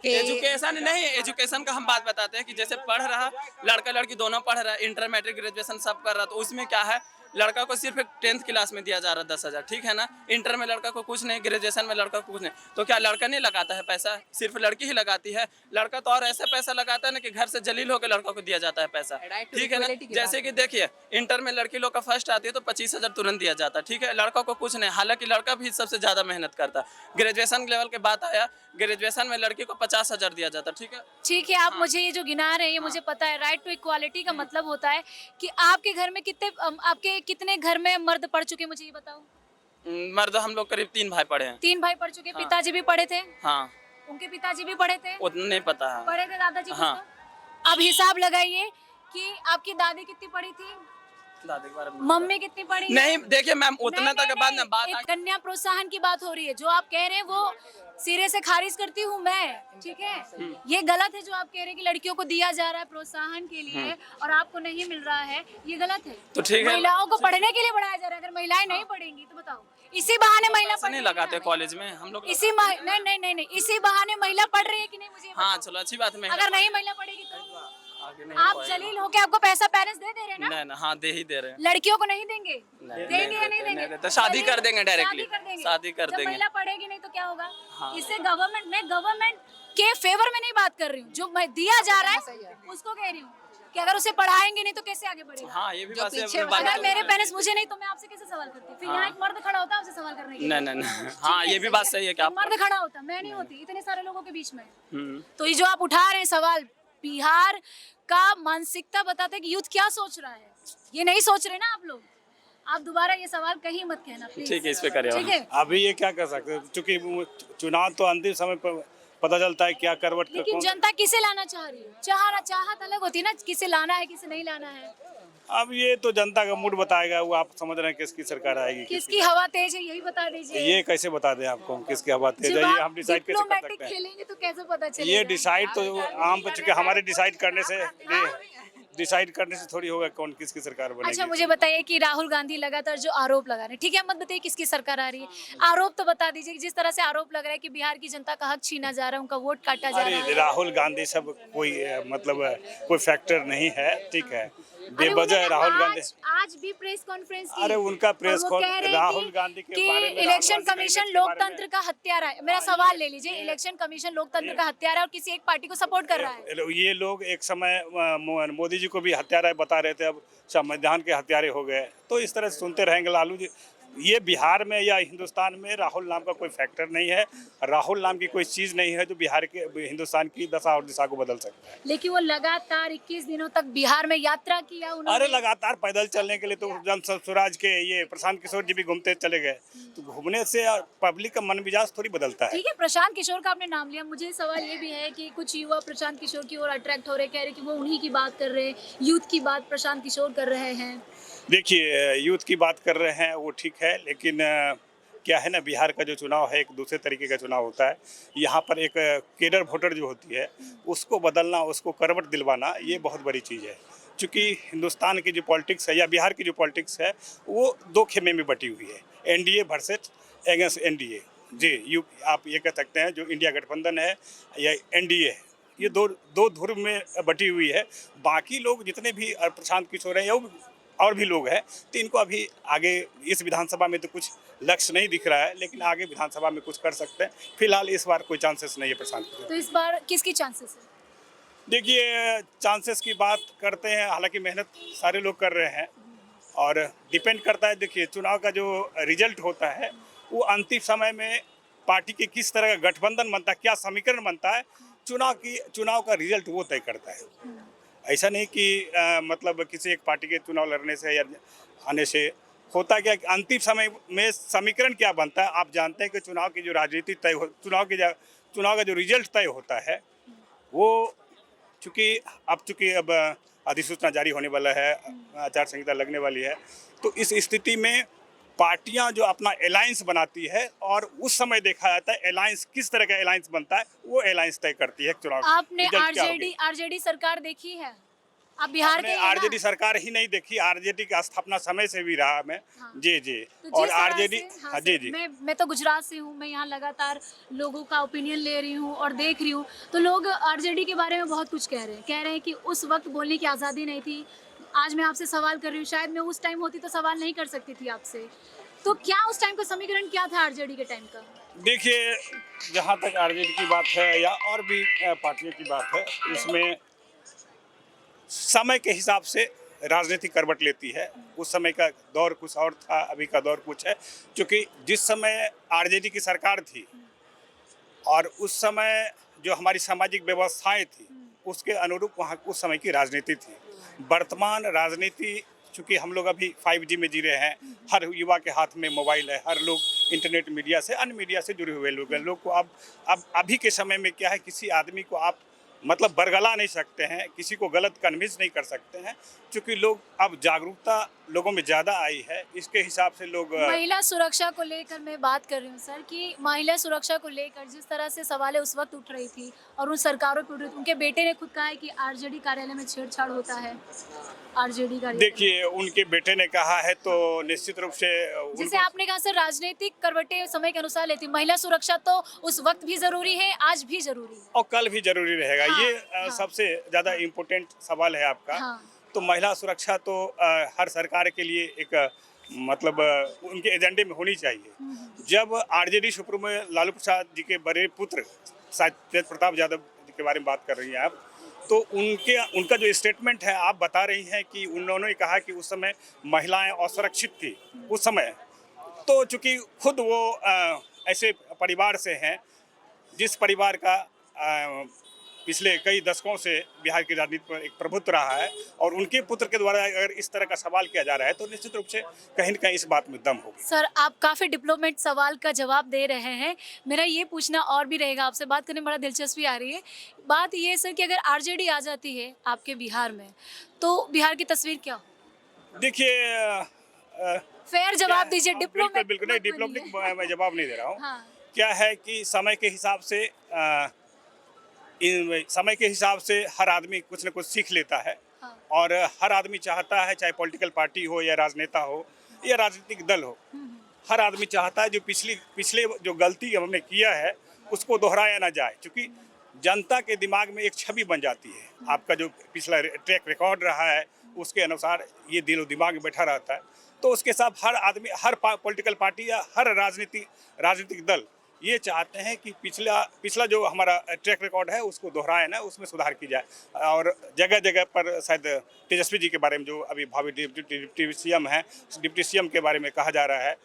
कि एजुकेशन नहीं, एजुकेशन का हम बात बताते हैं कि जैसे पढ़ रहा लड़का लड़की दोनों पढ़ रहा है, इंटर मैट्रिक ग्रेजुएशन सब कर रहा, तो उसमें क्या है, लड़का को सिर्फ 10th क्लास में दिया जा रहा है 10,000, ठीक है ना। इंटर में लड़का को कुछ नहीं, ग्रेजुएशन में लड़का को कुछ नहीं, तो क्या लड़का नहीं लगाता है पैसा? सिर्फ लड़की ही लगाती है। लड़का तो और ऐसा पैसा लगाता है ना कि घर से जलील होकर लड़का को दिया जाता है पैसा, ठीक है ना। जैसे कि देखिए, इंटर में लड़की लोग का फर्स्ट आती है तो 25,000 तुरंत दिया जाता है, ठीक है। लड़का को कुछ नहीं, हालांकि लड़का भी सबसे ज्यादा मेहनत करता है। ग्रेजुएशन लेवल के बात आया, ग्रेजुएशन में लड़की को 50,000 दिया जाता है, ठीक है। ठीक है, आप मुझे ये जो गिना रहे हैं ये मुझे पता है। राइट टू इक्वालिटी का मतलब होता है कि आपके घर में आपके कितने घर में मर्द पढ़ चुके, मुझे ये बताओ। मर्द हम लोग करीब 3 भाई पढ़े हैं। 3 भाई पढ़ चुके। हाँ। पिताजी भी पढ़े थे? हाँ। उनके पिताजी भी पढ़े थे? उतना नहीं पता है। पढ़े थे दादाजी? हाँ। अब हिसाब लगाइए कि आपकी दादी कितनी पढ़ी थी, दादी के बारे में मम्मी कितनी पढ़ी? नहीं, देखिए मैम, उतना तक के बाद ना बात एक कन्या प्रोत्साहन की बात हो रही है। जो आप कह रहे हैं वो सिरे से खारिज करती हूँ मैं, ठीक है। ये गलत है जो आप कह रहे हैं कि लड़कियों को दिया जा रहा है प्रोत्साहन के लिए और आपको नहीं मिल रहा है, ये गलत है। तो ठीक है, महिलाओं को पढ़ने के लिए बढ़ाया जा रहा है। अगर महिलाएं नहीं पढ़ेंगी तो बताओ, इसी बहाने महिला पैसा नहीं लगाते कॉलेज में हम लोग। नहीं, इसी बहाने महिला पढ़ रही है कि नहीं, मुझे हाँ चलो अच्छी बात है। अगर नहीं महिला पढ़ेगी तो आगे नहीं आप जलील होके आपको पैसा पेरेंट्स दे रहे हैं ना? नहीं, हाँ दे ही दे रहे हैं। लड़कियों को नहीं देंगे? देंगे या नहीं देंगे? तो शादी कर देंगे डायरेक्टली, शादी कर जब देंगे। महिला पढ़ेगी नहीं तो क्या होगा? हाँ। इससे गवर्नमेंट के फेवर में नहीं बात कर रही हूँ, जो मैं दिया जा रहा है उसको कह रही हूँ कि अगर उसे पढ़ाएंगे नहीं तो कैसे आगे बढ़ेगा। हाँ ये भी बात है। अगर मेरे पेरेंट्स मुझे नहीं तो मैं आपसे कैसे सवाल करती? फिर यहाँ एक मर्द खड़ा होता आपसे सवाल करने के लिए। नहीं, हाँ ये भी बात सही है कि आप मर्द खड़ा होता, मैं नहीं होती इतने सारे लोगों के बीच में। तो ये जो आप उठा रहे हैं सवाल, बिहार का मानसिकता बताता है कि यूथ क्या सोच रहा है। ये नहीं सोच रहे ना आप लोग। आप दोबारा ये सवाल कहीं मत कहना प्लीज। ठीक है, इस पे करिए। ठीक है, अभी ये क्या कर सकते हैं, क्योंकि चुनाव तो अंतिम समय पर पता चलता है क्या करवट का लेकिन जनता किसे लाना चाह रही है? चाहत अलग होती है ना, किसे लाना है किसे नहीं लाना है। अब ये तो जनता का मूड बताएगा, वो आप समझ रहे हैं किसकी सरकार आएगी, किसकी हवा तेज है यही बता दीजिए। ये कैसे बता दें आपको किसकी हवा तेज है? ये हम डिसाइड कैसे कर सकते हैं? खेलेंगे तो कैसे पता चलेगा? ये डिसाइड तो आम चूंकि हमारे डिसाइड करने से थोड़ी होगा कौन किसकी सरकार बनेगी। अच्छा मुझे बताइए कि राहुल गांधी लगातार जो आरोप लगा रहे हैं, ठीक है, मत बताइए किसकी सरकार आ रही है, आरोप तो बता दीजिए। जिस तरह से आरोप लग रहा है कि बिहार की जनता का हक छीना जा रहा है, उनका वोट काटा जा रहा है। राहुल गांधी सब कोई मतलब कोई फैक्टर नहीं है, ठीक है। बेवजह राहुल गांधी आज भी प्रेस कॉन्फ्रेंस की। अरे उनका प्रेस राहुल गांधी के कि बारे में इलेक्शन कमीशन लोकतंत्र का हत्यारा है। मेरा सवाल ले लीजिए, इलेक्शन कमीशन लोकतंत्र का हत्यारा है और किसी एक पार्टी को सपोर्ट कर रहा है। ये लोग एक समय मोदी जी को भी हत्यारा बता रहे थे, अब संविधान के हत्यारे हो गए। तो इस तरह से सुनते रहेंगे लालू जी। ये बिहार में या हिंदुस्तान में राहुल नाम का कोई फैक्टर नहीं है, राहुल नाम की कोई चीज़ नहीं है जो बिहार के हिंदुस्तान की दशा और दिशा को बदल सकता है। लेकिन वो लगातार 21 दिनों तक बिहार में यात्रा किया उन्होंने। अरे लगातार पैदल चलने के लिए तो जन स्वराज के ये प्रशांत किशोर जी भी घूमते चले गए। तो घूमने से पब्लिक का मन मिजाज थोड़ी बदलता है। ठीक है, प्रशांत किशोर का आपने नाम लिया, मुझे सवाल ये भी है कि कुछ युवा प्रशांत किशोर की ओर अट्रैक्ट हो रहे, कह रहे कि वो उन्हीं की बात कर रहे हैं, यूथ की बात प्रशांत किशोर कर रहे हैं। देखिए, यूथ की बात कर रहे हैं वो ठीक है, लेकिन क्या है ना, बिहार का जो चुनाव है एक दूसरे तरीके का चुनाव होता है। यहाँ पर एक केडर वोटर जो होती है उसको बदलना, उसको करवट दिलवाना, ये बहुत बड़ी चीज़ है। क्योंकि हिंदुस्तान की जो पॉलिटिक्स है या बिहार की जो पॉलिटिक्स है वो दो खेमे में बटी हुई है, एनडीए वर्सेस अगेंस्ट एनडीए। जी, आप ये कह सकते हैं जो इंडिया गठबंधन है या एनडीए है, ये दो ध्रुव में बटी हुई है। बाकी लोग जितने भी प्रशांत किशोर हैं और भी लोग हैं, तो इनको अभी आगे इस विधानसभा में तो कुछ लक्ष्य नहीं दिख रहा है, लेकिन आगे विधानसभा में कुछ कर सकते हैं। फिलहाल इस बार कोई चांसेस नहीं है प्रशांत किशोर। तो इस बार किसकी चांसेस है? देखिए, चांसेस की बात करते हैं, हालांकि मेहनत सारे लोग कर रहे हैं और डिपेंड करता है। देखिए, चुनाव का जो रिजल्ट होता है वो अंतिम समय में पार्टी के किस तरह का गठबंधन बनता है, क्या समीकरण बनता है, चुनाव का रिजल्ट वो तय करता है। ऐसा नहीं कि मतलब किसी एक पार्टी के चुनाव लड़ने से या आने से होता क्या कि अंतिम समय में समीकरण क्या बनता है। आप जानते हैं कि चुनाव की जो राजनीति तय हो, चुनाव का जो रिजल्ट तय होता है वो चूँकि अब अधिसूचना जारी होने वाला है, आचार संहिता लगने वाली है, तो इस स्थिति में पार्टियां जो अपना अलायंस बनाती है और उस समय देखा जाता है अलायंस किस तरह का अलायंस बनता है, वो अलायंस तय करती है चुनाव। आपने आरजेडी सरकार देखी है? आप बिहार के हैं ना? आरजेडी सरकार ही नहीं देखी, आरजेडी का स्थापना समय से भी रहा मैं। हाँ। जी तो और जिस तरह आरजेडी से- हाँ हाँ जी सर, मैं तो गुजरात से हूँ, मैं यहाँ लगातार लोगों का ओपिनियन ले रही हूँ और देख रही हूँ, तो लोग आरजेडी के बारे में बहुत कुछ कह रहे हैं कि उस वक्त बोलने की आज़ादी नहीं थी। आज मैं आपसे सवाल कर रही हूँ, शायद मैं उस टाइम होती तो सवाल नहीं कर सकती थी आपसे। तो क्या उस टाइम का समीकरण क्या था आरजेडी के टाइम का? देखिए, जहाँ तक आरजेडी की बात है या और भी पार्टियों की बात है, इसमें समय के हिसाब से राजनीति करवट लेती है। उस समय का दौर कुछ और था, अभी का दौर कुछ है। क्योंकि जिस समय आरजेडी की सरकार थी और उस समय जो हमारी सामाजिक व्यवस्थाएं थी उसके अनुरूप वहाँ उस समय की राजनीति थी। वर्तमान राजनीति, चूँकि हम लोग अभी 5G में जी रहे हैं, हर युवा के हाथ में मोबाइल है, हर लोग इंटरनेट मीडिया से, अन्य मीडिया से जुड़े हुए लोग हैं। लोग को अब अभी के समय में क्या है, किसी आदमी को आप मतलब बरगला नहीं सकते हैं, किसी को गलत कन्विंस नहीं कर सकते हैं, क्योंकि लोग अब जागरूकता लोगों में ज़्यादा आई है। इसके हिसाब से लोग महिला सुरक्षा को लेकर मैं बात कर रही हूँ सर, कि महिला सुरक्षा को लेकर जिस तरह से सवालें उस वक्त उठ रही थी और उन सरकारों पर उनके बेटे ने खुद कहा है कि आरजेडी कार्यालय में छेड़छाड़ होता है। आरजेडी कार्यालय, देखिए, उनके बेटे ने कहा है तो निश्चित रूप से जैसे आपने कहा सर, राजनीतिक करवटें समय के अनुसार लेती, महिला सुरक्षा तो उस वक्त भी जरूरी है, आज भी जरूरी है और कल भी जरूरी रहेगा। हाँ, ये हाँ। सबसे ज़्यादा इम्पोर्टेंट सवाल है आपका। हाँ। तो महिला सुरक्षा तो हर सरकार के लिए एक मतलब उनके एजेंडे में होनी चाहिए। जब आरजेडी सुप्रीमो लालू प्रसाद जी के बड़े पुत्र शायद तेज प्रताप यादव जी के बारे में बात कर रही हैं आप, तो उनका जो स्टेटमेंट है, आप बता रही हैं कि उन्होंने कहा कि उस समय महिलाएं असुरक्षित थी उस समय। तो चूँकि खुद वो ऐसे परिवार से हैं जिस परिवार का पिछले कई दशकों से बिहार की राजनीति पर एक प्रभुत्व रहा है, और उनके पुत्र के द्वारा अगर इस तरह का सवाल किया जा रहा है तो निश्चित रूप से कहीं न कहीं इस बात में दम होगी। सर, आप काफ़ी डिप्लोमेट सवाल का जवाब दे रहे हैं। मेरा ये पूछना और भी रहेगा, आपसे बात करने में बड़ा दिलचस्पी आ रही है। बात ये है सर कि अगर आरजेडी आ जाती है आपके बिहार में, तो बिहार की तस्वीर क्या हो? देखिए, फेयर जवाब दीजिए, डिप्लोमेट बिल्कुल नहीं, डिप्लोमेटिक मैं जवाब नहीं दे रहा हूँ। हाँ। क्या है कि समय के हिसाब से हर आदमी कुछ न कुछ सीख लेता है। हाँ। और हर आदमी चाहता है, चाहे पॉलिटिकल पार्टी हो या राजनेता हो या राजनीतिक दल हो, हर आदमी चाहता है जो पिछले जो गलती हमने किया है उसको दोहराया ना जाए, क्योंकि जनता के दिमाग में एक छवि बन जाती है। आपका जो पिछला ट्रैक रिकॉर्ड रहा है उसके अनुसार ये दिलो दिमाग में बैठा रहता है। तो उसके साथ हर आदमी, हर पॉलिटिकल पार्टी या हर राजनीतिक दल ये चाहते हैं कि पिछला जो हमारा ट्रैक रिकॉर्ड है उसको दोहराए ना, उसमें सुधार की जाए। और जगह जगह पर शायद तेजस्वी जी के बारे में, जो अभी भावी डिप्टी सीएम है, डिप्टी सीएम के बारे में कहा जा रहा है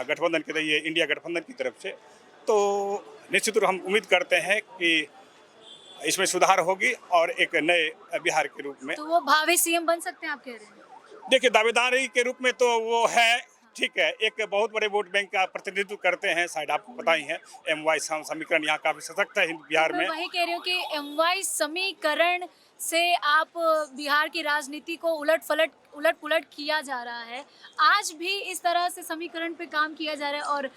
गठबंधन के, ये इंडिया गठबंधन की तरफ से, तो निश्चित रूप हम उम्मीद करते हैं कि इसमें सुधार होगी और एक नए बिहार के रूप में। तो वो भावी सीएम बन सकते हैं, आप कह रहे हैं? देखिए, दावेदारी के रूप में तो वो है, ठीक है, एक बहुत बड़े वोट बैंक का प्रतिनिधित्व करते हैं, शायद आपको पता ही है। MY समीकरण यहाँ काफी सशक्त है बिहार में। मैं वही कह रही हूँ कि MY समीकरण से आप बिहार की राजनीति को उलट पुलट किया जा रहा है। आज भी इस तरह से समीकरण पे काम किया जा रहा है, और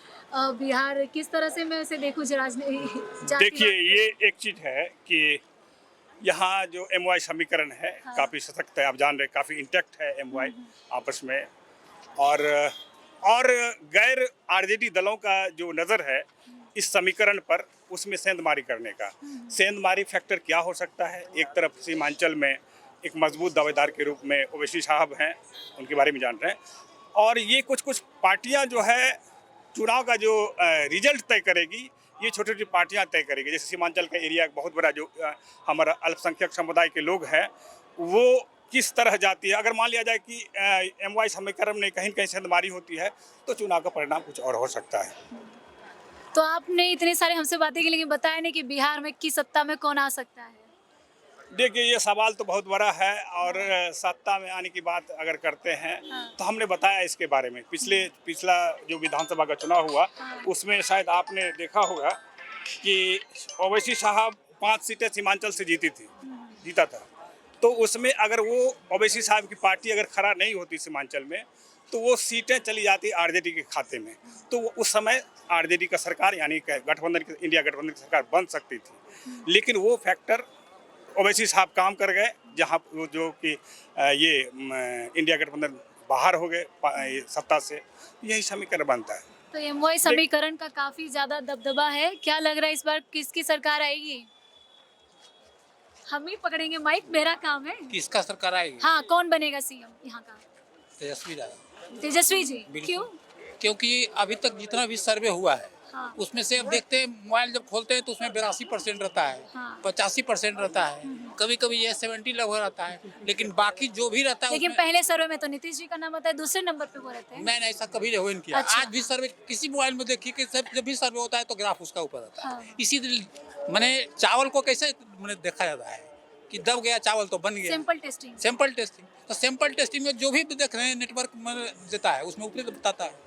बिहार किस तरह से मैं उसे देखूँ राजनीति। देखिए, ये एक चीज है कि यहाँ जो MY समीकरण है काफी सशक्त है, आप जान रहे, काफी इंटैक्ट है MY आपस में। और गैर आरजेडी दलों का जो नज़र है इस समीकरण पर, उसमें सेंधमारी करने का। सेंधमारी फैक्टर क्या हो सकता है? एक तरफ सीमांचल में एक मजबूत दावेदार के रूप में ओवैसी साहब हैं, उनके बारे में जान रहे हैं। और ये कुछ कुछ पार्टियां जो है चुनाव का जो रिजल्ट तय करेगी, ये छोटी छोटी पार्टियां तय करेगी। जैसे सीमांचल का एरिया बहुत बड़ा जो हमारा अल्पसंख्यक समुदाय के लोग हैं, वो किस तरह जाती है। अगर मान लिया जाए कि MY समीकरण में कहीं कहीं सेंधमारी होती है तो चुनाव का परिणाम कुछ और हो सकता है। तो आपने इतने सारे हमसे बातें की, लेकिन बताया नहीं कि बिहार में किस सत्ता में कौन आ सकता है। देखिए, ये सवाल तो बहुत बड़ा है और सत्ता में आने की बात अगर करते हैं तो हमने बताया इसके बारे में। पिछला जो विधानसभा का चुनाव हुआ उसमें शायद आपने देखा होगा कि ओवैसी साहब 5 सीटें सीमांचल से जीता था। तो उसमें अगर वो ओवैसी साहब की पार्टी अगर खड़ा नहीं होती सीमांचल में तो वो सीटें चली जाती RJD के खाते में। तो उस समय RJD का सरकार यानी गठबंधन की, इंडिया गठबंधन की सरकार बन सकती थी। लेकिन वो फैक्टर ओवैसी साहब काम कर गए, जहाँ जो कि ये इंडिया गठबंधन बाहर हो गए सत्ता से। यही समीकरण बनता है। तो MY समीकरण का काफी ज्यादा दबदबा है। क्या लग रहा है इस बार किसकी सरकार आएगी? हम ही पकड़ेंगे माइक, मेरा काम है। किसका सरकार आएगी? हाँ, कौन बनेगा CM यहाँ का? तेजस्वी यादव। तेजस्वी जी। क्यों? क्योंकि अभी तक जितना भी सर्वे हुआ है उसमें से अब देखते हैं, मोबाइल जब खोलते हैं तो उसमें 82% रहता है, 85% रहता है, कभी कभी ये 70 लगभग रहता है, लेकिन बाकी जो भी रहता है। लेकिन पहले सर्वे में तो नीतीश जी का नाम आता है, दूसरे नंबर पे वो रहते हैं। मैंने ऐसा कभी नहीं किया। अच्छा। आज भी सर्वे किसी मोबाइल में देखिए कि जब भी सर्वे होता है तो ग्राफ उसका ऊपर रहता है। इसी मैंने चावल को कैसे देखा जाता है कि दब गया चावल तो बन गया। Sample testing. तो सैंपल टेस्टिंग में जो भी देख रहे हैं नेटवर्क में देता है, उसमें ऊपर बताता है।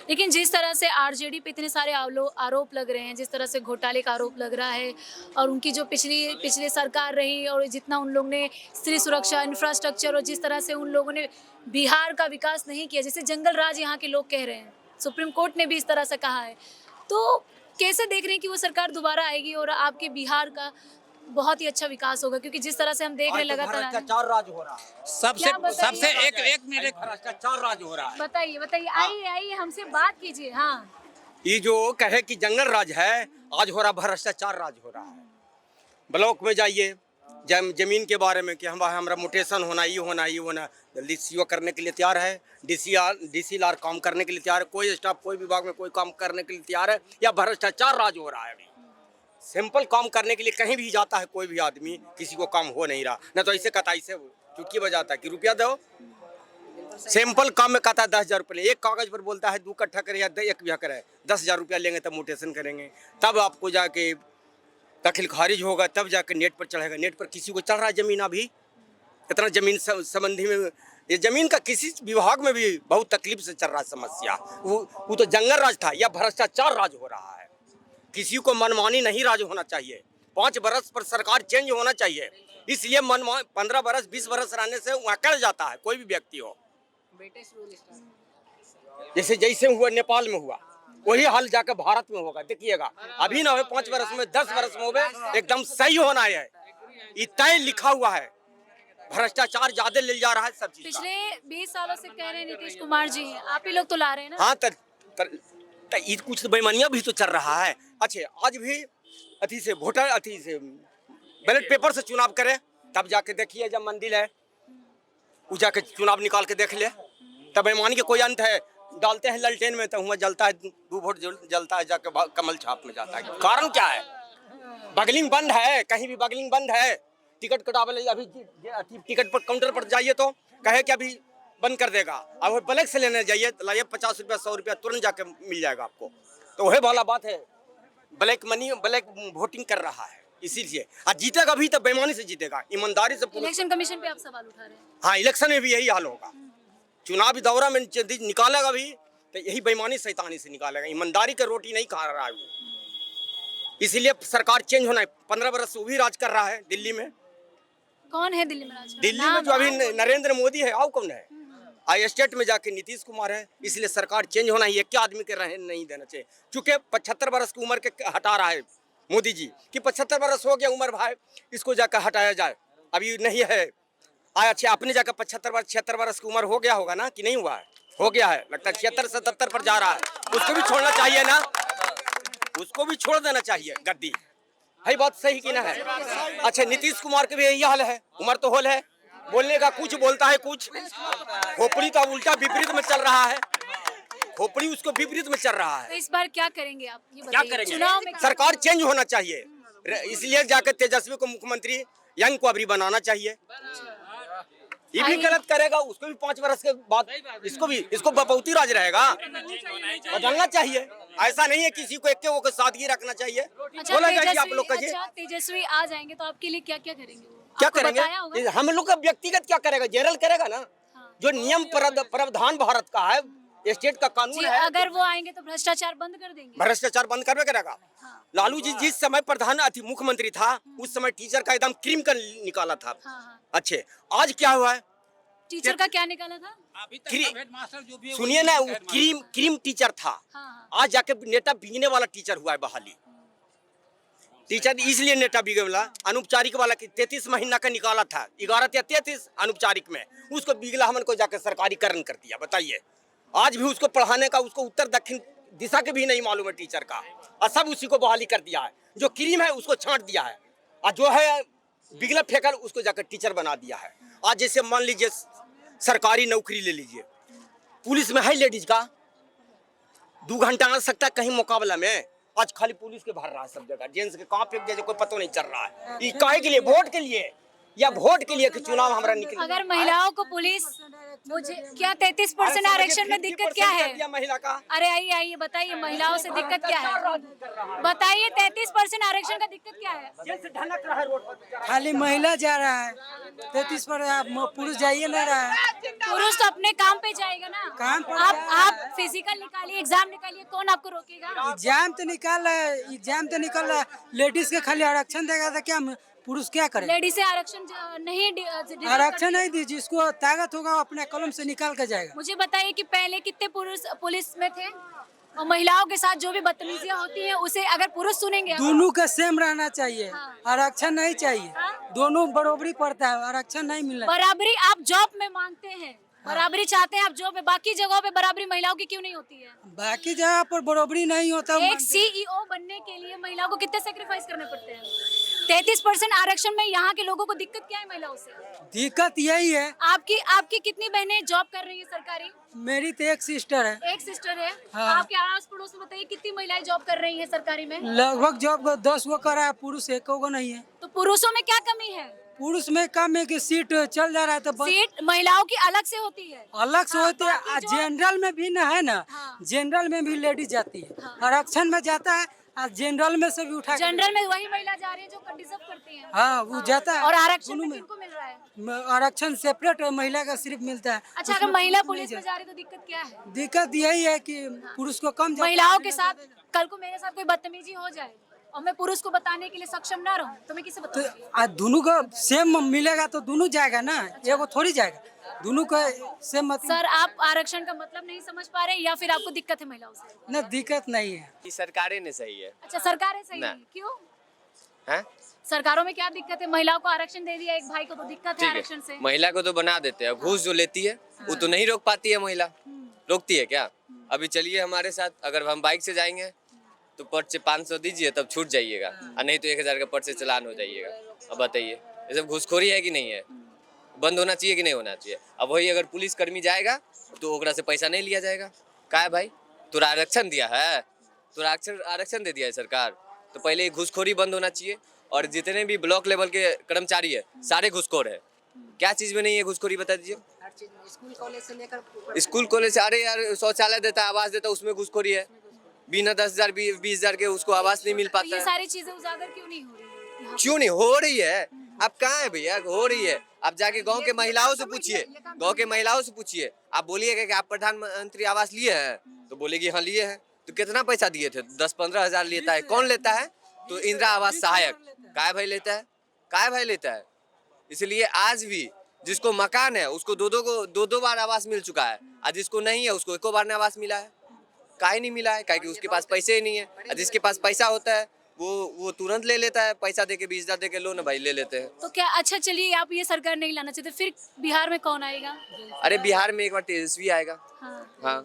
लेकिन जिस तरह से RJD पे इतने सारे आरोप लग रहे हैं, जिस तरह से घोटाले का आरोप लग रहा है, और उनकी जो पिछली सरकार रही और जितना उन लोगों ने स्त्री सुरक्षा, इंफ्रास्ट्रक्चर, और जिस तरह से उन लोगों ने बिहार का विकास नहीं किया, जैसे जंगल राज यहाँ के लोग कह रहे हैं, सुप्रीम कोर्ट ने भी इस तरह से कहा है, तो कैसे देख रहे हैं कि वो सरकार दोबारा आएगी और आपके बिहार का बहुत ही अच्छा विकास होगा? क्योंकि जिस तरह से हम देख रहे हैं लगातार भ्रष्टाचार राज हो रहा है। सबसे एक मिनट भ्रष्टाचार राज हो रहा है। बताइए आइए हमसे बात कीजिए। हाँ, ये जो कहे कि जंगल राज है, आज हो रहा भ्रष्टाचार राज हो रहा है। ब्लॉक में जाइए, जमीन के बारे में कि हमारा मोटेशन होना, ये होना, जल्दी CO करने के लिए तैयार है, DCR काम करने के लिए तैयार है, कोई स्टाफ कोई विभाग में कोई काम करने के लिए तैयार है, या भ्रष्टाचार राज हो रहा है। अभी सिंपल काम करने के लिए कहीं भी जाता है कोई भी आदमी, किसी को काम हो नहीं रहा, न तो ऐसे कहता, ऐसे चुटकी बजाता है कि रुपया दो। सिंपल काम में कहता है 10,000 रुपये, एक कागज पर बोलता है 2 कट्ठा करे या 1 बीघा करे, 10,000 रुपया लेंगे तब मोटेशन करेंगे, तब आपको जाके दाखिल खारिज होगा, तब जाके नेट पर चढ़ेगा। नेट पर किसी को चढ़ रहा है जमीन? अभी इतना जमीन संबंधी में, ये जमीन का किसी विभाग में भी बहुत तकलीफ से चल रहा है समस्या। वो तो जंगल राज था, या भ्रष्टाचार राज हो रहा है। किसी को मनमानी नहीं राज होना चाहिए। 5 बरस पर सरकार चेंज होना चाहिए, इसलिए 15 बरस 20 बरस रहने से अकड़ जाता है कोई भी व्यक्ति हो। जैसे हुआ नेपाल में हुआ, वही हाल जाकर भारत में होगा, देखिएगा। अभी ना हो 5 बरस में, 10 बरस में हो, एकदम सही होना है। तय लिखा हुआ है। भ्रष्टाचार ज्यादा ले जा रहा है सब चीज। पिछले 20 सालों से कह रहे हैं नीतीश कुमार जी, आप ही लोग तो ला रहे हैं ना। हाँ, कुछ बेईमानियां भी तो चल रहा है। अच्छा, आज भी अथी से बैलेट पेपर से चुनाव करे, तब जाके देखिए, जब मंदिर है वो जाके चुनाव निकाल के देख ले, तब बेईमानी के कोई अंत है। डालते हैं ललटेन में तो हुआ जलता है, 2 वोट जलता है, जाके कमल छाप में जाता है। कारण क्या है? बगलिंग बंद है, कहीं भी बगलिंग बंद है। टिकट कटावे, अभी टिकट पर काउंटर पर जाइए तो कहे कि अभी बंद कर देगा, अब ब्लैक से लेने जाइए तो लाइए 50 रुपया 100 रुपया तुरंत जाके मिल जाएगा आपको। तो वही वाला बात है, ब्लैक मनी, ब्लैक वोटिंग कर रहा है, इसीलिए आज जीतेगा भी तो बेईमानी से जीतेगा, ईमानदारी से। इलेक्शन कमीशन पे आप सवाल उठा रहे हैं। हाँ, इलेक्शन में भी यही हाल होगा। चुनावी दौरा में निकालेगा भी तो यही बेईमानी शैतानी से निकालेगा, ईमानदारी का रोटी नहीं खा रहा है वो। इसीलिए सरकार चेंज होना है। 15 बरस से वो भी राज कर रहा है दिल्ली में। कौन है दिल्ली में राज? दिल्ली में जो अभी नरेंद्र मोदी है, और कौन है? स्टेट में जाके नीतीश कुमार है। इसलिए सरकार चेंज होना ही, एक आदमी के रहने नहीं देना चाहिए। चूंकि 75 बरस की उम्र के हटा रहा है मोदी जी कि 75 बरस हो गया उम्र भाई, इसको जाकर हटाया जाए। अभी नहीं है, अच्छा अपने जाकर 76 बरस की उम्र हो गया होगा ना, कि नहीं हुआ है? हो गया है, लगता है 76-77 पर जा रहा है। उसको भी छोड़ना चाहिए ना, उसको भी छोड़ देना चाहिए गद्दी। है बात सही की ना है? अच्छा, नीतीश कुमार के भी यही हाल है, उम्र तो होल है, बोलने का कुछ बोलता है कुछ, खोपड़ी तो उल्टा विपरीत में चल रहा है, खोपड़ी उसको विपरीत में चल रहा है। तो इस बार क्या करेंगे आप, ये क्या बताइए। करेंगे? चुनाव में सरकार चेंज होना चाहिए, इसलिए जाकर तेजस्वी को मुख्यमंत्री यंग को अभी बनाना चाहिए। ये भी गलत करेगा, उसको भी 5 वर्ष के बाद इसको बपौती राज रहेगा, बदलना चाहिए। ऐसा नहीं है किसी को एक को सादगी रखना चाहिए। अच्छा, बोला जाए कि आप लोग कहिए अच्छा, तेजस्वी आ जाएंगे तो आपके लिए क्या क्या करेंगे वो? क्या आपको बताया करेंगे? होगा? हम लोग का व्यक्तिगत क्या करेगा, जेरल करेगा ना। जो नियम प्रावधान भारत का है, स्टेट का कानून जी, है, अगर वो आएंगे तो भ्रष्टाचार बंद कर देंगे। भ्रष्टाचार बंद करवे करेगा। लालू जी जिस समय प्रधान मुख्यमंत्री था, उस समय टीचर का एकदम क्रीम का निकाला था। अच्छे, आज क्या हुआ है? टीचर का क्या निकाला था? हेडमास्टर जो भी है सुनिए ना, वो क्रीम टीचर था, आज जाके नेता बिगने वाला टीचर हुआ है बहाली। टीचर इसलिए नेता बिगे वाला, अनौपचारिक वाला 33 महीना का निकाला था, 11 या 33 अनौपचारिक में, उसको बिगला हमन को जाकर सरकारीकरण कर दिया। बताइए, आज भी उसको पढ़ाने का उसको उत्तर दक्षिण दिशा के भी नहीं मालूम है टीचर का, और सब उसी को बहाली कर दिया है। जो क्रीम है उसको छांट दिया है, और जो है बिगला फेंकर उसको जाकर टीचर बना दिया है। आज जैसे मान लीजिए सरकारी नौकरी ले लीजिए, पुलिस में है लेडीज का 2 घंटा आ सकता है कहीं मुकाबला में, आज खाली पुलिस के भर रहा है सब जगह, जेंट्स के कहाँ पे जैसे कोई पता नहीं चल रहा है। ये काहे के लिए? वोट के लिए, या वोट के लिए कि चुनाव हमारा निकले। अगर महिलाओं को पुलिस, मुझे क्या 33% आरक्षण में दिक्कत क्या है? महिला का, अरे आइए बताइए, महिलाओं से दिक्कत क्या है? बताइए, 33% आरक्षण का दिक्कत क्या है? खाली महिला जा रहा है, 33 पर पुरुष जाइए ना रहा है। पुरुष तो अपने काम पे जाएगा ना। काम पर आप फिजिकल निकालिए, एग्जाम निकालिए, कौन आपको रोकेगा? एग्जाम तो निकाल रहा है, एग्जाम तो निकल रहा है, लेडीज के खाली आरक्षण देगा तो क्या पुरुष क्या करे? लेडीज से आरक्षण नहीं आरक्षण नहीं दी, जिसको ताकत होगा वो अपने कलम से निकाल के जाएगा। मुझे बताइए कि पहले कितने पुरुष पुलिस में थे, और महिलाओं के साथ जो भी बदतमीजियां होती हैं उसे अगर पुरुष सुनेंगे। दोनों का सेम रहना चाहिए, आरक्षण नहीं चाहिए, दोनों बराबरी पड़ता है, आरक्षण नहीं मिलना। बराबरी आप जॉब में मांगते हैं, बराबरी चाहते हैं आप जॉब में, बाकी जगहों पे बराबरी महिलाओं की क्यों नहीं होती है? बाकी जगह पर बराबरी नहीं होता। एक सीईओ बनने के लिए महिलाओं को कितने सेक्रीफाइस करने पड़ते हैं? 33% आरक्षण में यहाँ के लोगों को दिक्कत क्या है महिलाओं से? दिक्कत यही है। आपकी कितनी बहनें जॉब कर रही है सरकारी? मेरी तो एक सिस्टर है। एक सिस्टर है। हाँ। आपके आस पड़ोस में बताइए कितनी महिलाएं जॉब कर रही हैं सरकारी में? लगभग जॉब 10 गो करा है, पुरुष 1 गो नहीं है। तो पुरुषों में क्या कमी है? पुरुष में कम है कि सीट चल जा रहा है तो सीट महिलाओं की अलग से होती है, अलग से होती है। जनरल में भी ना है ना, जनरल में भी लेडीज जाती है, आरक्षण में जाता है, और जनरल में से भी उठा। जनरल में वही महिला जा रही है जो डिजर्व करती है। हाँ, वो जाता है। और आरक्षण में किनको मिल रहा है? आरक्षण सेपरेट महिला का सिर्फ मिलता है। अच्छा, अगर महिला पुलिस में जा रही तो दिक्कत क्या है? दिक्कत यही है कि पुरुष को कम। महिलाओं के साथ कल को मेरे साथ कोई बदतमीजी हो जाए और मैं पुरुष को बताने के लिए सक्षम ना रहूं तो मैं किसे बताऊंगी? दोनों को सेम मिलेगा तो दोनों जाएगा ना, एगो थोड़ी जाएगा, दोनों को सेम मतलब। सर, आप आरक्षण का मतलब नहीं समझ पा रहे या फिर आपको दिक्कत है महिलाओं से? ना, दिक्कत नहीं है, सरकारें ने सही है। अच्छा, सरकारें सही है, क्यों? हैं? सरकारों में क्या दिक्कत है? महिलाओं को आरक्षण दे दिया एक भाई को तो दिक्कत है आरक्षण से। महिला को तो बना देते हैं, घूस जो लेती है वो तो नहीं रोक पाती है महिला, रोकती है क्या? अभी चलिए हमारे साथ, अगर हम बाइक से जाएंगे तो पर्च से 500 दीजिए तब छूट जाइएगा, और नहीं तो 1000 का पर्च से चलान हो जाइएगा। अब बताइए, ये सब घूसखोरी है कि नहीं है? बंद होना चाहिए कि नहीं होना चाहिए? अब वही अगर पुलिस कर्मी जाएगा तो ओकरा से पैसा नहीं लिया जाएगा। का है भाई, तोरा आरक्षण दिया है, तोरा आरक्षण दे दिया है सरकार, तो पहले घूसखोरी बंद होना चाहिए। और जितने भी ब्लॉक लेवल के कर्मचारी है सारे घूसखोर है। क्या चीज में नहीं है घूसखोरी, बता दीजिए? स्कूल कॉलेज से लेकर, स्कूल कॉलेज से, अरे यार शौचालय देता है, आवास देता है, उसमें घूसखोरी है। बिना 10,000 20,000 के उसको आवास नहीं मिल पाता ये है। सारी चीजें उजागर क्यों नहीं हो रही है? क्यों नहीं हो रही है? आप कहाँ है भैया? हो रही है। आप जाके गांव के महिलाओं से पूछिए, गांव के महिलाओं से पूछिए, आप बोलिएगा कि आप प्रधानमंत्री आवास लिए हैं, तो बोलेगी हाँ लिए हैं। तो कितना पैसा दिए थे? 10-15 हजार लेता है। कौन लेता है? तो इंदिरा आवास सहायक काय भाई लेता है, काय भाई लेता है। इसलिए आज भी जिसको मकान है उसको दो बार आवास मिल चुका है, और जिसको नहीं है उसको एको बार आवास मिला है। काहे नहीं मिला है? क्योंकि उसके पास पैसे ही नहीं है। और जिसके पास पैसा होता है वो तुरंत ले लेता है, पैसा देके 20,000 देके लो ना भाई, ले लेते हैं। तो क्या, अच्छा चलिए, आप ये सरकार नहीं लाना चाहते, फिर बिहार में कौन आएगा? अरे बिहार में एक बार तेजस्वी आएगा। हाँ। हाँ,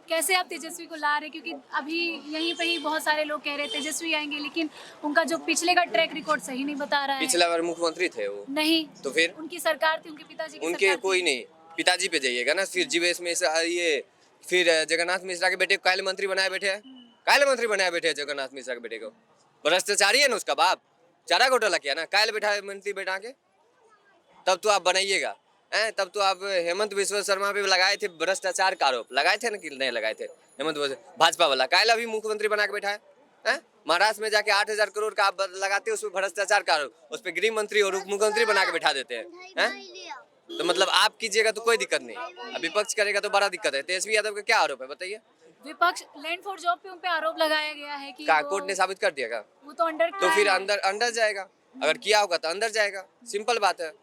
कैसे आप तेजस्वी को ला रहे, क्योंकि अभी यहीं पे ही बहुत सारे लोग कह रहे हैं तेजस्वी आएंगे, लेकिन उनका जो पिछले का ट्रैक रिकॉर्ड सही नहीं बता रहा है। पिछला बार मुख्यमंत्री थे वो, नहीं तो फिर उनकी सरकार थी, उनके पिताजी की उनके सरकार कोई थी। नहीं, पिताजी पे जाइएगा ना। फिर जीवेश में ये फिर जगन्नाथ मिश्रा के बेटे को कायल मंत्री बनाए बैठे हैं, कायल मंत्री बनाए बैठे हैं जगन्नाथ मिश्रा के बेटे को। भ्रष्टाचारी है ना उसका बाप, चारा घोटाला किया ना, कायल बैठा मंत्री बैठा के, तब तो आप बनाइएगा। तब तो आप हेमंत बिस्वा शर्मा पे लगाए थे भ्रष्टाचार का आरोप, लगाए थे ना कि नहीं लगाए थे? हेमंत भाजपा वाला कायल अभी मुख्यमंत्री बना के बैठा है। महाराष्ट्र में जाके 8,000 करोड़ का आप लगाते हैं उसमें भ्रष्टाचार का आरोप, उस पर गृह मंत्री और उप मुख्यमंत्री बना के बैठा देते हैं। तो मतलब आप कीजिएगा तो कोई दिक्कत नहीं, अब विपक्ष करेगा तो बड़ा दिक्कत है। तेजस्वी यादव का क्या आरोप है बताइए? विपक्ष लैंड फॉर जॉब पे उन पे आरोप लगाया गया है कि कोर्ट ने साबित कर दिया, वो तो अंडर तो फिर अंदर जाएगा। अगर किया होगा तो अंदर जाएगा, सिंपल बात है।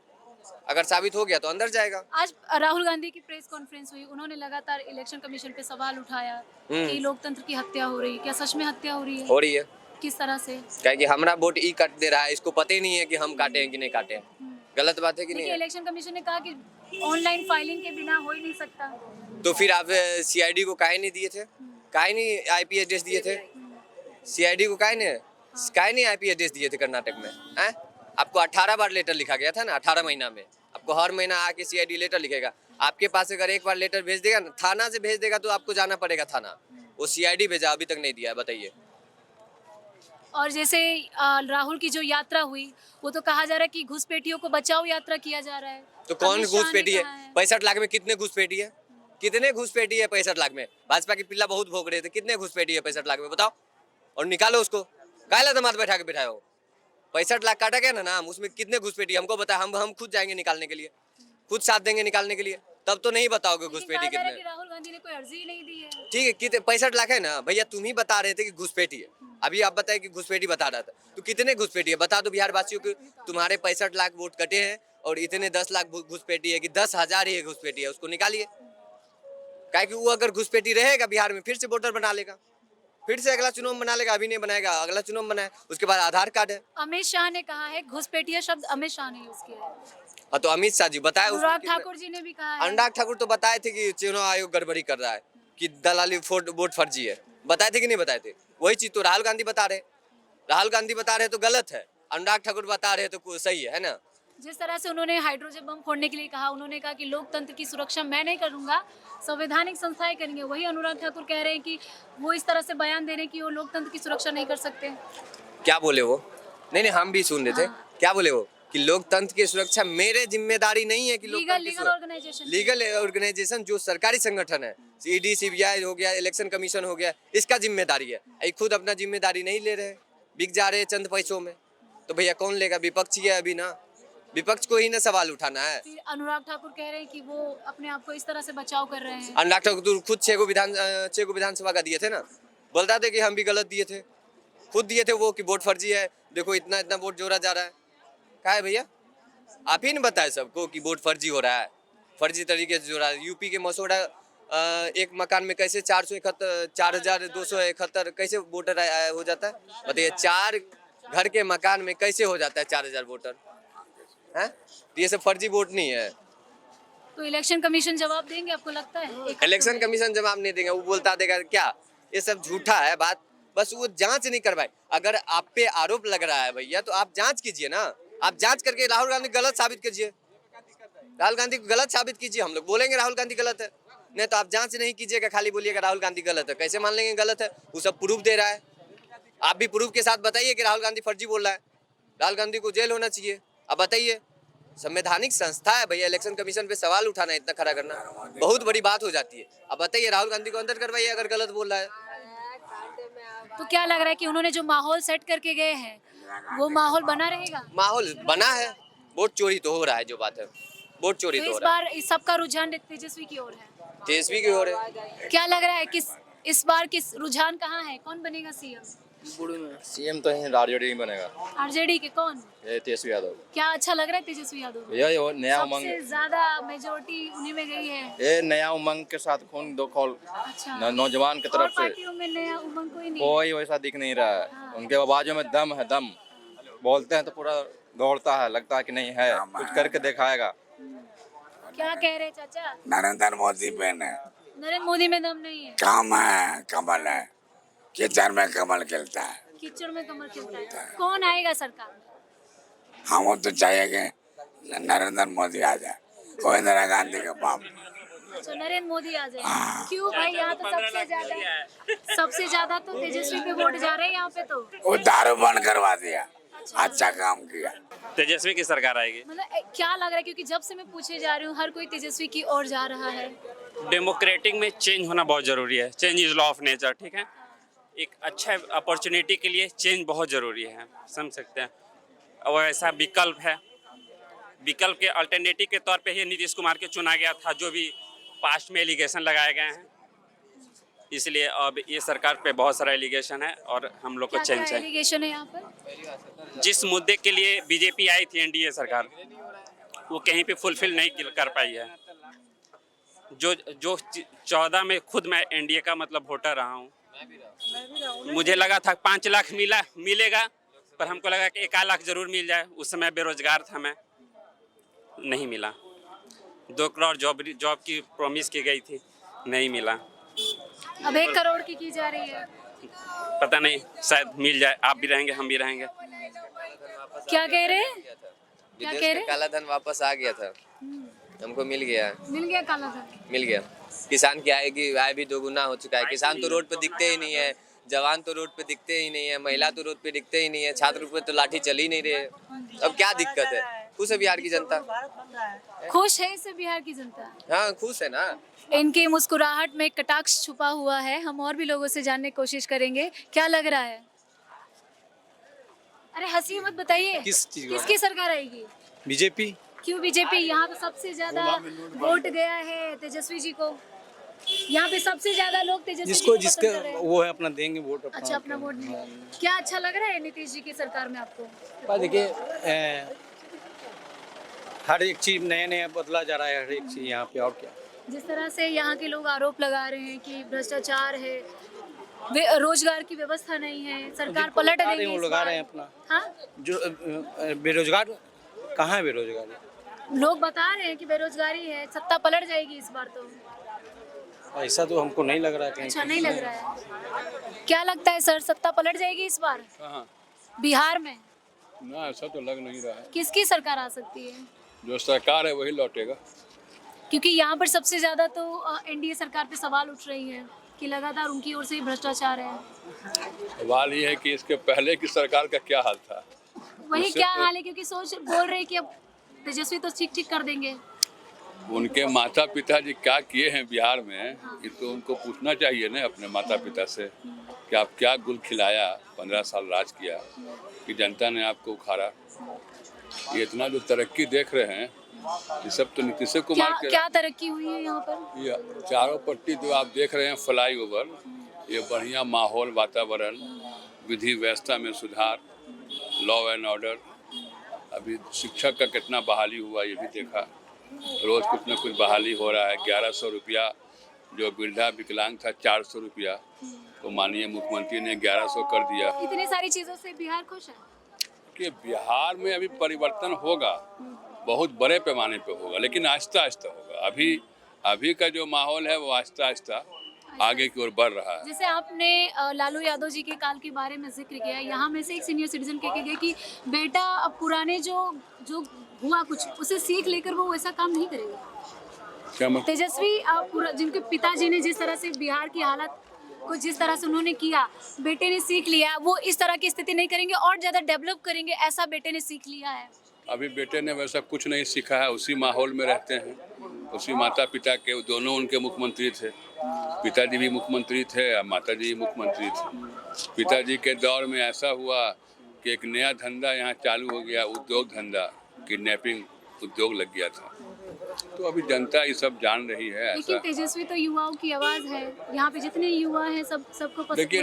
अगर साबित हो गया तो अंदर जाएगा। आज राहुल गांधी की प्रेस कॉन्फ्रेंस हुई, उन्होंने लगातार इलेक्शन कमीशन पे सवाल उठाया कि लोकतंत्र की हत्या हो रही है। क्या सच में हत्या हो रही है? हो रही है। किस तरह से? क्या कि हमारा वोट ई काट दे रहा है, इसको पता ही नहीं है कि हम काटे हैं कि नहीं काटे हैं। गलत बात है कि नहीं है? इलेक्शन कमीशन ने कहा कि ऑनलाइन फाइलिंग के बिना हो ही नहीं सकता। तो फिर आप सीआईडी को काहे नहीं दिए थे? काहे नहीं आईपी एड्रेस दिए थे? सीआईडी को काहे नहीं आईपी एड्रेस दिए थे कर्नाटक में? आपको 18 बार लेटर लिखा गया था ना, 18 महीना में। आपको हर महीना आके सीआईडी लेटर लिखेगा। आपके पास अगर एक बार लेटर भेज देगा ना, थाना से भेज देगा तो आपको जाना पड़ेगा थाना। वो सीआईडी भेजा, अभी तक नहीं दिया है, बताइए। और जैसे राहुल की जो यात्रा हुई, वो तो कहा जा रहा है कि घुसपैठियों को बचाओ यात्रा किया जा रहा है। तो कौन अमित शाह ने घुसपैठी है? कहा है। 65 लाख में कितने घुसपैठी है? कितने घुसपैठी है 65 लाख में? भाजपा की पिल्ला बहुत भोग रहे थे, कितने घुसपैठी है 65 लाख में बताओ? और निकालो उसको, काला दामाद बैठा के बिठाए हो। 65 लाख काटा गया ना नाम, उसमें कितने घुसपैठी हमको बता, हम खुद जाएंगे निकालने के लिए, खुद साथ देंगे निकालने के लिए, तब तो नहीं बताओगे घुसपैठी कितने। राहुल गांधी ने कोई अर्जी नहीं दी है। ठीक है, कितने 65 लाख है ना भैया, तुम ही बता रहे थे कि घुसपैठी है। अभी आप बताए कि घुसपैठी बता रहा था, तो कितने घुसपैठी है बता दो बिहार वासियों को। तुम्हारे 65 लाख वोट कटे हैं और इतने 10 लाख घुसपैठी है कि 10,000 ही घुसपैठी है, उसको निकालिए। काहे कि वो अगर घुसपैठी रहेगा बिहार में फिर से वोटर बना लेगा, फिर से अगला चुनाव बना लेगा। अभी नहीं बनाएगा, अगला चुनाव बनाए, उसके बाद आधार कार्ड है। अमित शाह ने कहा है, घुसपैठिया शब्द अमित शाह ने यूज किया है। हाँ तो अमित शाह जी बताए, अनुराग ठाकुर जी ने भी कहा है। अनुराग ठाकुर तो बताए थे कि चुनाव आयोग गड़बड़ी कर रहा है, कि दलाली वोट फर्जी है। बताए थे कि नहीं बताए थे? वही चीज तो राहुल गांधी बता रहे। राहुल गांधी बता रहे तो गलत है, अनुराग ठाकुर बता रहे तो सही है ना? जिस तरह से उन्होंने हाइड्रोजन बम फोड़ने के लिए कहा, उन्होंने कहा कि लोकतंत्र की सुरक्षा मैं नहीं करूंगा, संवैधानिक संस्थाएं करेंगे। वही अनुराग ठाकुर कह रहे हैं कि वो इस तरह से बयान दे रहे हैं कि वो लोकतंत्र की सुरक्षा नहीं कर सकते। क्या बोले वो? नहीं हम भी सुन रहे थे। क्या बोले वो? कि लोकतंत्र की सुरक्षा मेरे जिम्मेदारी नहीं है कि लीगल ऑर्गेनाइजेशन जो सरकारी संगठन है, ईडी सीबीआई हो गया, इलेक्शन कमीशन हो गया, इसका जिम्मेदारी है। ये खुद अपना जिम्मेदारी नहीं ले रहे, बिक जा रहे चंद पैसों में। तो भैया कौन लेगा? विपक्ष ही है अभी ना, विपक्ष को ही ना सवाल उठाना है। अनुराग ठाकुर कह रहे हैं कि वो अपने आप को इस तरह से बचाव कर रहे हैं। अनुराग ठाकुर खुद 6 को विधानसभा का दिए थे ना, बोलता थे कि हम भी गलत दिए थे, खुद दिए थे वो कि वोट फर्जी है, देखो इतना वोट जोड़ा जा रहा है। क्या है भैया, आप ही ने बताया सबको कि वोट फर्जी हो रहा है, फर्जी तरीके से जोड़ा। यूपी के मसौड़ा एक मकान में कैसे 4,271 कैसे वोटर हो जाता है बताइए? 4 घर के मकान में कैसे हो जाता है 4,000 वोटर? है ये सब फर्जी वोट नहीं है। तो इलेक्शन कमीशन जवाब देंगे आपको लगता है? इलेक्शन कमीशन जवाब नहीं देंगे, वो बोलता देगा क्या ये सब झूठा है बात, बस वो जांच नहीं करवाए। अगर आप पे आरोप लग रहा है भैया तो आप जांच कीजिए ना, आप जांच करके राहुल गांधी गलत साबित कीजिए, राहुल गांधी को गलत साबित कीजिए। हम लोग बोलेंगे राहुल गांधी गलत है, नहीं तो आप जांच नहीं कीजिएगा, खाली बोलिएगा राहुल गांधी गलत है। कैसे मान लेंगे गलत है? वो सब प्रूफ दे रहा है, आप भी प्रूफ के साथ बताइए कि राहुल गांधी फर्जी बोल रहा है, राहुल गांधी को जेल होना चाहिए। अब बताइए, संवैधानिक संस्था है भैया, इलेक्शन कमीशन पे सवाल उठाना, इतना खड़ा करना बहुत बड़ी बात हो जाती है। अब बताइए, राहुल गांधी को अंदर करवाइए अगर गलत बोल रहा है। तो क्या लग रहा है कि उन्होंने जो माहौल सेट करके गए हैं वो माहौल बना रहेगा? माहौल बना है, वोट चोरी तो हो रहा है, जो बात है वोट चोरी तो हो रहा है। इस बार सबका रुझान तेजस्वी की ओर है। तेजस्वी की ओर है। क्या लग रहा है कि इस बार किस रुझान कहाँ है, कौन बनेगा सीएम? सीएम तो आरजेडी बनेगा। आरजेडी के कौन? ये तेजस्वी यादव। क्या अच्छा लग रहा है तेजस्वी यादव? ये नया उमंग, सबसे ज्यादा मेजोरिटी उन्हीं में गई है। ये नया उमंग के साथ खून दो खोल। अच्छा। नौजवान की तरफ से पार्टियों में नया उमंग कोई नहीं, कोई वैसा दिख नहीं रहा है। हाँ। उनके आवाजों में दम है, दम बोलते हैं तो पूरा दौड़ता है, लगता है कि नहीं है, कुछ करके दिखाएगा। क्या कह रहे चाचा? नरेंद्र मोदी पे नरेंद्र मोदी में दम नहीं है। काम है, कमल है, कीचड़ में कमल खिलता है। कीचड़ में कमर खिलता है। कौन आएगा सरकार में? हम तो चाहिए कि नरेंद्र मोदी आ जाए, कोई इंदिरा गांधी के बाप। अच्छा, नरेंद्र मोदी आ जाए। क्यों भाई, यहाँ तो सबसे ज्यादा तो तेजस्वी पे वोट जा रहे हैं यहाँ पे। तो वो दारू बंद करवा दिया, अच्छा काम किया। तेजस्वी की सरकार आएगी। मतलब क्या लग रहा है, क्योंकि जब से मैं पूछे जा रही हूँ हर कोई तेजस्वी की ओर जा रहा है। डेमोक्रेटिक में चेंज होना बहुत ज़रूरी है। Change is law of nature, ठीक है। एक अच्छा अपॉर्चुनिटी के लिए चेंज बहुत ज़रूरी है, समझ सकते हैं। और ऐसा विकल्प है, विकल्प के अल्टरनेटिव के तौर पे ही नीतीश कुमार के चुना गया था, जो भी पास्ट में एलिगेशन लगाए गए हैं। इसलिए अब ये सरकार पे बहुत सारा एलिगेशन है और हम लोग को चेंज है। एलिगेशन है यहाँ पर? जिस मुद्दे के लिए बीजेपी आई थी, एनडीए सरकार, वो कहीं पे फुलफिल नहीं कर पाई है। जो 14 में खुद मैं एनडीए का मतलब वोटर रहा हूँ, मुझे लगा था 5 लाख मिलेगा, पर हमको लगा कि 1 लाख जरूर मिल जाए। उस समय बेरोजगार था मैं, नहीं मिला। 2 करोड़ जॉब की प्रॉमिस की गई थी, नहीं मिला। अब 1 करोड़ की जा रही है। पता नहीं, शायद मिल जाए। आप भी रहेंगे, हम भी रहेंगे। क्या कह रहे हैं? क्या कह रहे? काला धन वापस आ गया था, हमको मिल गया काला धन मिल गया। किसान की आय भी दोगुना हो चुका है। किसान तो रोड पे दिखते ही नहीं है, जवान तो रोड पे दिखते ही नहीं है, महिला तो रोड पे दिखते ही नहीं है, छात्र पे तो लाठी चल ही नहीं रही है। अब क्या दिक्कत है? खुश है बिहार की जनता? खुश है इससे बिहार की जनता? हाँ, खुश है ना। इनकी मुस्कुराहट में कटाक्ष छुपा हुआ है। हम और भी लोगों से जानने की कोशिश करेंगे। क्या लग रहा है? अरे हंसी मत, बताइए किसकी सरकार आएगी? बीजेपी। क्यों बीजेपी? यहाँ तो सबसे ज्यादा वोट गया है तेजस्वी जी को। यहाँ पे सबसे ज्यादा लोग तेजस्वी जिसको जी को पसंद कर रहे हैं। वो है अपना देंगे वोट। अच्छा, अपना वोट देंगे। क्या अच्छा लग रहा है नीतीश जी की सरकार में आपको? देखिए, हर एक चीज नया बदला जा रहा है, हर एक चीज यहाँ पे। और क्या, जिस तरह से यहाँ के लोग आरोप लगा रहे हैं कि भ्रष्टाचार है, रोजगार की व्यवस्था नहीं है, सरकार पलट देगी इस लगा बार। रहे हैं अपना। हाँ? जो बेरोजगार, कहाँ है बेरोजगारी? लोग बता रहे हैं कि बेरोजगारी है, सत्ता पलट जाएगी इस बार। तो ऐसा तो हमको नहीं लग रहा है। अच्छा, नहीं लग रहा है। क्या लगता है सर, सत्ता पलट जाएगी इस बार बिहार में? ना, ऐसा तो लग नहीं रहा है। किसकी सरकार आ सकती है? जो सरकार है वही लौटेगा। क्योंकि यहाँ पर सबसे ज्यादा तो एनडीए सरकार पे सवाल उठ रही है कि लगातार उनकी ओर से ही भ्रष्टाचार है। सवाल ये है कि इसके पहले की सरकार का क्या हाल था। वही क्या हाल है, क्योंकि बोल रहे कि अब तेजस्वी तो ठीक कर देंगे। उनके माता पिता जी क्या किए हैं बिहार में, ये तो उनको पूछना चाहिए ना अपने माता पिता से कि आप क्या गुल खिलाया, 15 साल राज किया कि जनता ने आपको उखाड़ा। ये इतना जो तरक्की देख रहे हैं, ये सब तो नीतीश कुमार के। क्या तरक्की हुई है यहाँ पर? ये चारों पट्टी जो आप देख रहे हैं, फ्लाईओवर, ये बढ़िया माहौल, वातावरण, विधि व्यवस्था में सुधार, लॉ एंड ऑर्डर। अभी शिक्षक का कितना बहाली हुआ ये भी देखा, रोज कुछ न कुछ बहाली हो रहा है। 1100 रुपया जो वृद्धा विकलांग था, 400 रुपया, तो माननीय मुख्यमंत्री ने 1100 कर दिया। इतनी सारी चीजों से बिहार खुश है कि बिहार में अभी परिवर्तन होगा, बहुत बड़े पैमाने पे होगा, लेकिन आहिस्ता आहिस्ता होगा। अभी का जो माहौल है वो आहिस्ता आहिस्ता आगे की ओर बढ़ रहा है। जैसे आपने लालू यादव जी के काल के बारे में जिक्र किया, यहाँ में से एक सीनियर सिटीजन कह के गए कि बेटा अब पुराने जो हुआ कुछ उसे सीख लेकर वो वैसा काम नहीं करेगा। तेजस्वी जिनके पिताजी ने जिस तरह से बिहार की हालत को जिस तरह से उन्होंने किया, बेटे ने सीख लिया, वो इस तरह की स्थिति नहीं करेंगे और ज्यादा डेवलप करेंगे, ऐसा बेटे ने सीख लिया है। अभी बेटे ने वैसा कुछ नहीं सीखा है, उसी माहौल में रहते हैं, उसी माता पिता के, दोनों उनके मुख्यमंत्री थे। पिताजी भी मुख्यमंत्री थे और माता जी भी मुख्यमंत्री थे। पिताजी के दौर में ऐसा हुआ कि एक नया धंधा यहाँ चालू हो गया, उद्योग धंधा, किडनैपिंग उद्योग लग गया था। तो अभी जनता ये सब जान रही है। लेकिन तेजस्वी तो युवाओं की आवाज है, यहाँ पे जितने युवा हैं सबको पसंद। देखिए,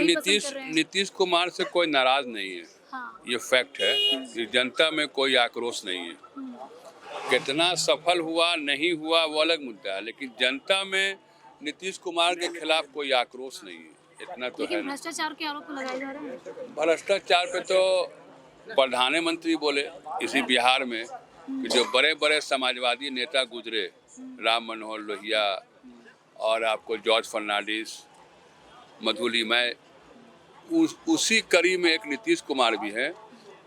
नीतीश कुमार से कोई नाराज नहीं है। हाँ। ये फैक्ट है कि जनता में कोई आक्रोश नहीं है। कितना सफल हुआ नहीं हुआ वो अलग मुद्दा है, लेकिन जनता में नीतीश कुमार के खिलाफ कोई आक्रोश नहीं है, इतना तो है। भ्रष्टाचार के आरोप लगाए जा रहे हैं। भ्रष्टाचार पे तो प्रधानमंत्री बोले इसी बिहार में कि जो बड़े बड़े समाजवादी नेता गुजरे, राम मनोहर लोहिया, और आपको जॉर्ज फर्नांडिस, मधुली, मैं उसी कड़ी में एक नीतीश कुमार भी हैं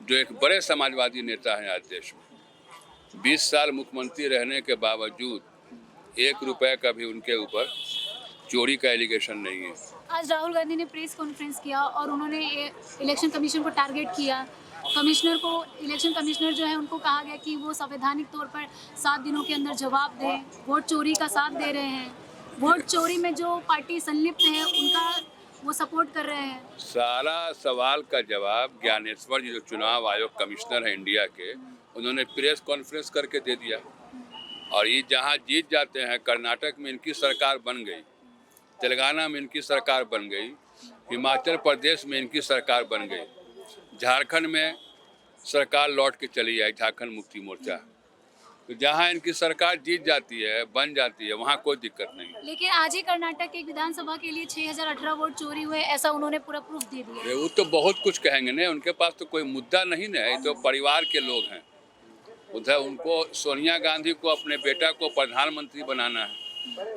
जो एक बड़े समाजवादी नेता हैं आज देश में। 20 साल मुख्यमंत्री रहने के बावजूद 1 रुपए का भी उनके ऊपर चोरी का एलिगेशन नहीं है। आज राहुल गांधी ने प्रेस कॉन्फ्रेंस किया और उन्होंने इलेक्शन कमीशन को टारगेट किया। इलेक्शन कमिश्नर जो है उनको कहा गया कि वो संवैधानिक तौर पर 7 दिनों के अंदर जवाब दें। वोट चोरी का साथ दे रहे हैं, वोट चोरी में जो पार्टी संलिप्त है उनका वो सपोर्ट कर रहे हैं। सारा सवाल का जवाब ज्ञानेश्वर जी जो चुनाव आयोग कमिश्नर है इंडिया के, उन्होंने प्रेस कॉन्फ्रेंस करके दे दिया। और ये जहाँ जीत जाते हैं, कर्नाटक में इनकी सरकार बन गई, तेलंगाना में इनकी सरकार बन गई, हिमाचल प्रदेश में इनकी सरकार बन गई, झारखंड में सरकार लौट के चली आई, झारखंड मुक्ति मोर्चा। तो जहाँ इनकी सरकार जीत जाती है, बन जाती है, वहाँ कोई दिक्कत नहीं है। लेकिन आज ही कर्नाटक के विधानसभा के लिए 6018 वोट चोरी हुए, ऐसा उन्होंने पूरा प्रूफ दे दिया। वो तो बहुत कुछ कहेंगे ना, उनके पास तो कोई मुद्दा नहीं ना है, तो परिवार के लोग हैं। उधर उनको सोनिया गांधी को अपने बेटा को प्रधानमंत्री बनाना है,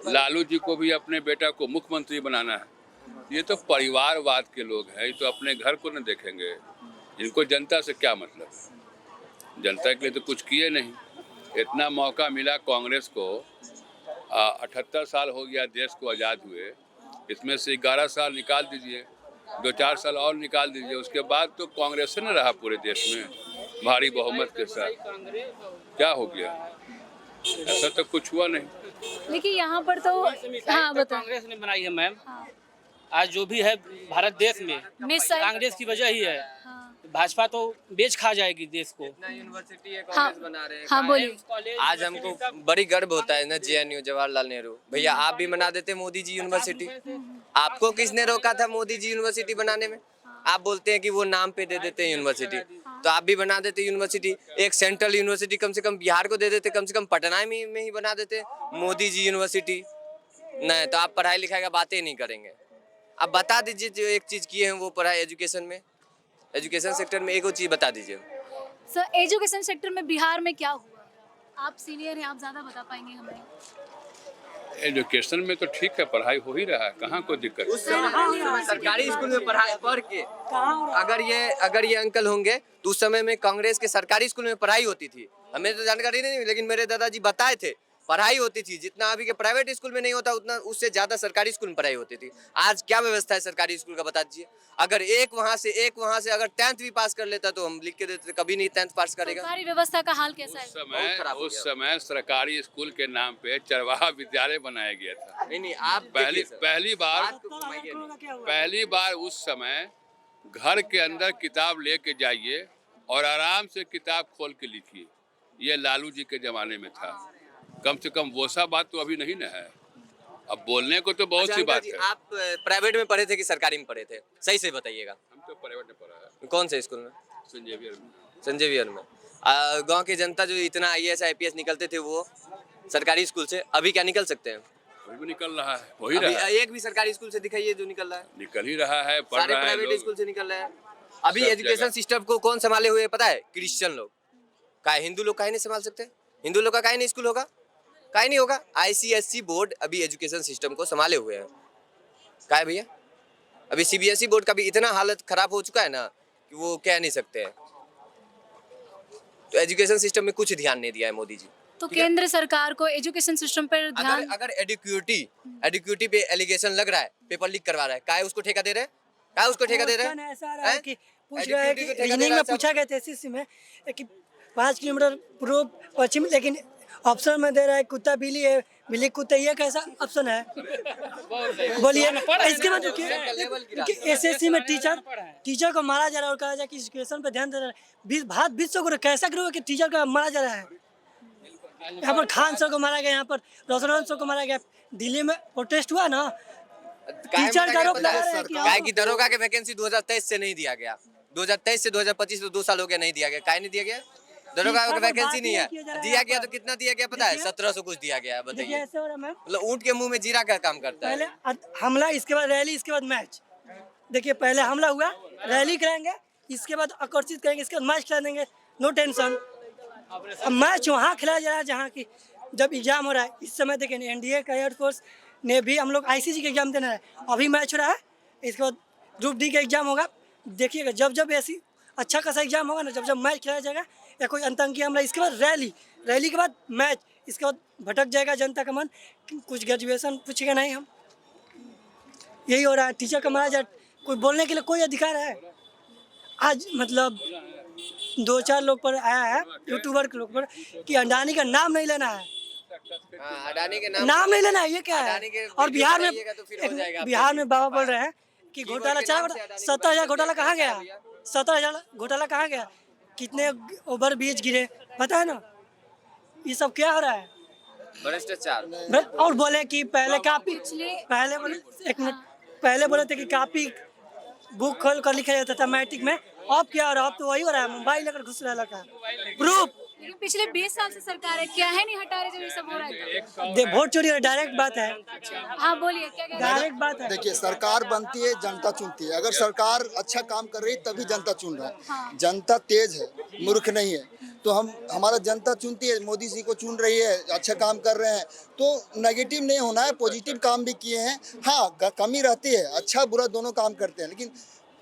लालू जी को भी अपने बेटा को मुख्यमंत्री बनाना है। ये तो परिवारवाद के लोग हैं, ये तो अपने घर को न देखेंगे। इनको जनता से क्या मतलब? जनता के लिए तो कुछ किए नहीं। इतना मौका मिला कांग्रेस को, 78 साल हो गया देश को आज़ाद हुए, इसमें से 11 साल निकाल दीजिए, 2-4 साल और निकाल दीजिए, उसके बाद तो कांग्रेस से न रहा पूरे देश में भारी बहुमत के साथ। क्या हो गया? ऐसा तो कुछ हुआ नहीं। लेकिन यहाँ पर तो हाँ बताओ। कांग्रेस ने बनाई है मैम। आज जो भी है भारत देश में कांग्रेस की वजह ही है। भाजपा तो बेच खा जाएगी देश को। यूनिवर्सिटी है कांग्रेस बना रहे हैं। हाँ बोलिए। आज हमको बड़ी गर्व होता है ना, JNU जवाहरलाल नेहरू भैया, आप भी बना देते मोदी जी यूनिवर्सिटी। आपको किसने रोका था मोदी जी यूनिवर्सिटी बनाने में? आप बोलते हैं कि वो नाम पे दे देते हैं यूनिवर्सिटी, तो आप भी बना देते यूनिवर्सिटी। एक सेंट्रल यूनिवर्सिटी कम से कम बिहार को दे देते, कम से कम पटना में ही बना देते मोदी जी यूनिवर्सिटी। नहीं तो आप पढ़ाई लिखाई का बातें नहीं करेंगे। आप बता दीजिए जो एक चीज़ किए हैं वो पढ़ाई एजुकेशन में, एजुकेशन सेक्टर में एक और चीज़ बता दीजिए। सर एजुकेशन सेक्टर में बिहार में क्या हुआ? आप सीनियर हैं, आप ज़्यादा बता पाएंगे हमें। एजुकेशन में तो ठीक है, पढ़ाई हो ही रहा है, कहाँ कोई दिक्कत? उस समय सरकारी स्कूल में पढ़ाई पढ़ के अगर ये अंकल होंगे तो उस समय में कांग्रेस के सरकारी स्कूल में पढ़ाई होती थी। हमें तो जानकारी नहीं, लेकिन मेरे दादाजी बताए थे पढ़ाई होती थी। जितना अभी के प्राइवेट स्कूल में नहीं होता उतना उससे ज्यादा सरकारी स्कूल में पढ़ाई होती थी। आज क्या व्यवस्था है सरकारी स्कूल का बता दीजिए। अगर एक वहाँ से अगर 10th भी पास कर लेता तो हम लिख के देते, कभी नहीं 10th पास करेगा। सरकारी व्यवस्था का हाल कैसा है? उस समय सरकारी स्कूल के नाम पे चरवाहा विद्यालय बनाया गया था। नहीं आप पहली बार उस समय घर के अंदर किताब लेके जाइए और आराम से किताब खोल के लिखिए। ये लालू जी के जमाने में था। कम से कम वो सा बात तो अभी नहीं ना है। अब बोलने को तो बहुत सी बात है। आप प्राइवेट में पढ़े थे कि सरकारी में पढ़े थे? सही से बताइएगा। हम तो प्राइवेट में पढ़ा है। कौन से स्कूल में? संजय वियर में। गांव की जनता जो इतना IAS IPS निकलते थे वो सरकारी स्कूल से, अभी क्या निकल सकते हैं? वही भी निकल रहा है, वही रहा है। एक भी सरकारी स्कूल से दिखाइए जो निकल रहा है। निकल ही रहा है, पढ़ सारे रहा है, प्राइवेट स्कूल से निकल रहे हैं। अभी एजुकेशन सिस्टम को कौन संभाले हुए पता है? क्रिश्चियन लोग। हिंदू लोग काहे नहीं संभाल सकते? हिंदू लोग का काहे नहीं स्कूल होगा? काहे नहीं होगा? ICSE बोर्ड अभी एजुकेशन सिस्टम को संभाले हुए हैं। काहे भैया? अभी CBSE बोर्ड का भी इतना हालत खराब हो चुका है ना कि वो कह नहीं सकते हैं। तो एजुकेशन सिस्टम में कुछ ध्यान नहीं दिया है मोदी जी। तो केंद्र सरकार को एजुकेशन सिस्टम पर ध्यान। अगर एडुक्यूटी पे एलिगेशन लग रहा है, पेपर लीक करवा रहा है, काहे उसको ठेका दे रहे हैं? काहे उसको ठेका दे रहे हैं? ऐसा रहा है कि पूछ रहा है कि रीजनिंग में पूछा गया था SSC में कि 5 किलोमीटर पूर्व पश्चिम, लेकिन ऑप्शन में दे रहा है कुत्ता बिल्ली है, बिल्ली कुत्ता। ये कैसा ऑप्शन है? बोलिए। इसके बाद SSC में टीचर को मारा जा रहा है और कहा जाए कि एजुकेशन पे ध्यान दे रहा है। 20 को कैसा करोगे कि टीचर को मारा जा रहा है? यहाँ पर खान सर को मारा गया, यहाँ पर रोशन सर को मारा गया। दिल्ली में प्रोटेस्ट हुआ ना, टीचर का आरोप लगा रहा है कि दरोगा के वैकेंसी 2023 से नहीं दिया गया। 2023 से 2025 तो 2 साल हो गया नहीं दिया गया। काहे नहीं दिया गया? दरोगा का वैकेंसी नहीं है। दिया गया तो कितना दिया गया पता है? 1700 कुछ दिया गया है। बताइए, मतलब ऊंट के मुंह में जीरा का काम करता है। पहले हमला, इसके बाद रैली, इसके बाद मैच। देखिए पहले हमला हुआ, रैली कराएंगे, इसके बाद आकर्षित करेंगे, इसके बाद मैच खिला देंगे। No tension. अब मैच वहाँ खिलाया जा रहा है जहाँ की जब एग्जाम हो रहा है। इस समय देखें NDA का एयरफोर्स ने भी हम लोग ICC के एग्जाम देना है। अभी मैच हो रहा है, इसके बाद ग्रुप डी का एग्जाम होगा। देखिएगा जब जब ऐसी अच्छा खासा एग्जाम होगा ना, जब जब मैच खेला जाएगा या कोई आतंकी हमला, इसके बाद रैली के बाद मैच, इसके बाद भटक जाएगा जनता का मन, कुछ ग्रेजुएशन पूछेगा नहीं हम। यही हो रहा है। टीचर का मारा जाए, कोई बोलने के लिए कोई अधिकार है? आज मतलब 2-4 लोग पर आया है, यूट्यूबर के लोग पर, कि अडानी का नाम नहीं लेना है। अडानी के नाम नहीं लेना है, ये क्या है? और बिहार में बाबा बोल रहे हैं कि घोटाला 70,000 घोटाला कहाँ गया? 70,000 घोटाला कहाँ गया? कितने ओवर ब्रिज गिरे, पता है ना? ये सब क्या हो रहा है? भ्रष्टाचार। और बोले कि पहले बोले थे कि कापी बुक खोल कर लिखा जाता था मैट्रिक में। अब क्या हो रहा है? अब तो वही हो रहा है, मोबाइल लेकर घुस रहा लड़का। प्रूफ लेकिन पिछले 20 साल से सरकार है, क्या है नहीं हटा रहे जब ये सब हो रहा है? दे वोट चोरी डायरेक्ट बात है। हाँ बोलिए, क्या कह रहे हैं? डायरेक्ट बात है। देखिए, सरकार बनती है, जनता चुनती है। अगर सरकार अच्छा काम कर रही है तभी जनता चुन रहा है। जनता तेज है, मूर्ख नहीं है। तो हमारा जनता चुनती है, मोदी जी को चुन रही है, अच्छा काम कर रहे हैं, तो नेगेटिव नहीं होना है, पॉजिटिव काम भी किए हैं। हाँ, कमी रहती है, अच्छा बुरा दोनों काम करते हैं, लेकिन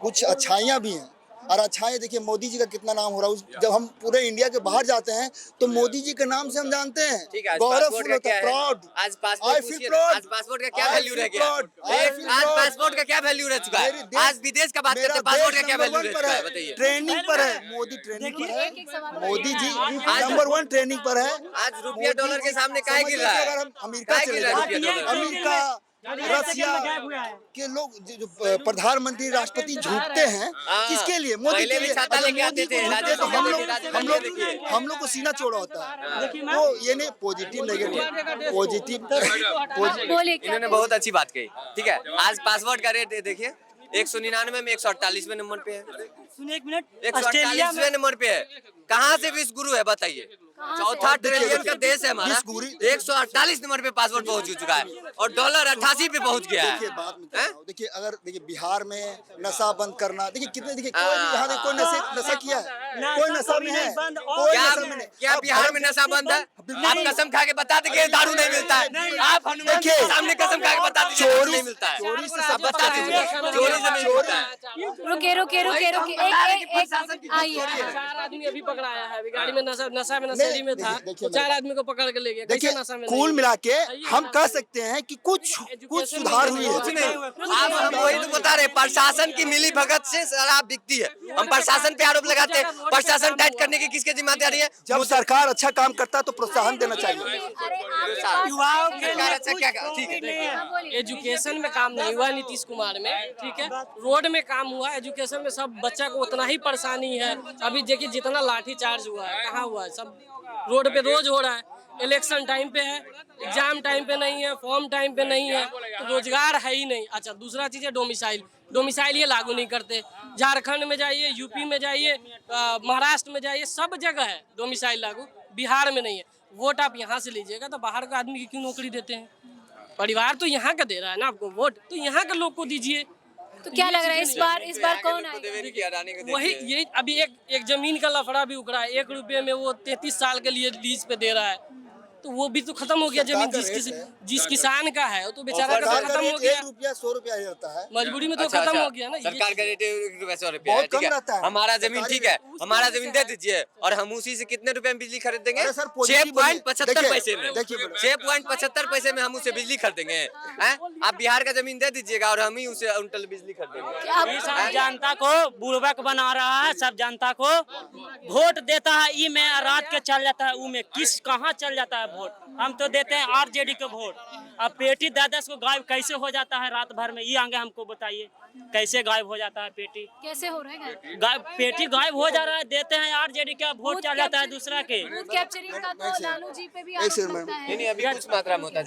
कुछ अच्छाइयाँ भी हैं। और अच्छाई देखिए, मोदी जी का कितना नाम हो रहा है। जब हम पूरे इंडिया के बाहर जाते हैं तो मोदी जी के नाम से हम जानते हैं, गौरवफुल होता है, प्राउड। आज पासपोर्ट का क्या वैल्यू रह गया? आज पासपोर्ट का क्या वैल्यू रह चुका है? आज विदेश का बात करते हैं, पासपोर्ट का क्या वैल्यू रह चुका है? बताइए। ट्रेनिंग पर है मोदी, ट्रेनिंग पर है मोदी जी, नंबर 1 ट्रेनिंग पर है। आज रुपया डॉलर के सामने काहे गिर रहा है? अगर हम अमेरिका चले जाए, अमेरिका, रसिया के लोग जो प्रधानमंत्री राष्ट्रपति झुकते हैं, किसके लिए? मोदी के लिए। तो हम लोग को सीना चौड़ा होता है। तो ये नहीं पॉजिटिव नेगेटिव, पॉजिटिव। इन्होंने बहुत अच्छी बात कही। ठीक है, आज पासपोर्ट का रेट देखिए, 199 में 148वें नंबर पे है। सुनिए एक मिनट, 148वें नंबर पे है। कहाँ से विश्व गुरु है बताइए? 4 ट्रिलियन का देश है हमारा, 148 नंबर पे पासपोर्ट पहुंच चुका है और डॉलर 88 पे पहुंच गया है। देखिए, अगर देखिए बिहार में नशा बंद करना, देखिए कितने, देखिए कोई नशा किया है? कोई नशा में है? क्या बिहार में नशा बंद है? आप कसम खा के बता दीजिए दारू नहीं मिलता है। आप हनुमान के सामने कसम खा के बता दीजिए दारू नहीं मिलता है। चोरी से सब बता दीजिए, चोरी से नहीं मिलता है। रुके आइए। 4 आदमी अभी पकड़ाया है, गाड़ी में नशा में नशेड़ी में था, 4 आदमी को पकड़ के ले गया। देखिए, कुल मिला के हम कह सकते हैं कि कुछ सुधार हुई है। आप हम वही तो बता रहे, प्रशासन की मिली भगत से शराब बिकती है। हम प्रशासन पे आरोप लगाते हैं, प्रशासन टाइट करने की किसकी जिम्मेदारी है? जब सरकार अच्छा काम करता है तो प्रोत्साहन देना चाहिए। युवाओं के लिए अच्छा क्या? ठीक है, एजुकेशन में काम नहीं हुआ नीतीश कुमार में, ठीक है, रोड में काम हुआ, एजुकेशन में सब बच्चा को उतना ही परेशानी है। अभी देखिए जितना लाठी चार्ज हुआ है, कहाँ हुआ है? सब रोड पे रोज हो रहा है। इलेक्शन टाइम पे है, एग्जाम टाइम पे नहीं है, फॉर्म टाइम पे नहीं है, तो रोजगार है ही नहीं। अच्छा, दूसरा चीज है डोमिसाइल ये लागू नहीं करते। झारखंड में जाइए, यूपी में जाइए, महाराष्ट्र में जाइए, सब जगह है डोमिसाइल लागू, बिहार में नहीं है। वोट आप यहाँ से लीजिएगा तो बाहर का आदमी की क्यों नौकरी देते हैं? परिवार तो यहाँ का दे रहा है ना आपको वोट, तो यहाँ के लोग को दीजिए। तो क्या लग रहा है इस बार कौन आएगा? वही ये अभी एक जमीन का लफड़ा भी उखड़ा है। 1 रुपये में वो 33 साल के लिए लीज पे दे रहा है, तो वो भी तो खत्म हो गया। जमीन जिस किसान का है वो तो बेचारा का खत्म हो गया। 1 रुपया 100 रुपया ही रहता है, मजबूरी में तो खत्म हो गया ना। सरकार का रेट 1 रुपया 100 रुपया है, ठीक है। हमारा जमीन ठीक है, हमारा जमीन दे दीजिए और हम उसी से कितने रुपए में बिजली खरीदेंगे? 6.75 पैसे में। 6.75 पैसे में हम उसे बिजली खरीदेंगे। आप बिहार का जमीन दे दीजिएगा और हम ही उसे उल्टा बिजली खरीदेंगे। सब जनता को बुड़बक बना रहा है, सब जनता को वोट देता है, ई में रात के चल जाता है, ऊ में किस कहाँ चल जाता है वोट। हम तो देते हैं आरजेडी को वोट। अब पेटी 10-10 को गायब कैसे हो जाता है रात भर में, ये आगे हमको बताइए, कैसे गायब हो जाता है पेटी? कैसे हो रहा है गायब? पेटी गायब हो जा रहा है, देते हैं आरजेडी का वोट चल जाता है दूसरा के। कैप्चरिंग का तो लालू जी पे भी आरोप लगता है। नहीं, अभी कुछ मात्रा में होता है।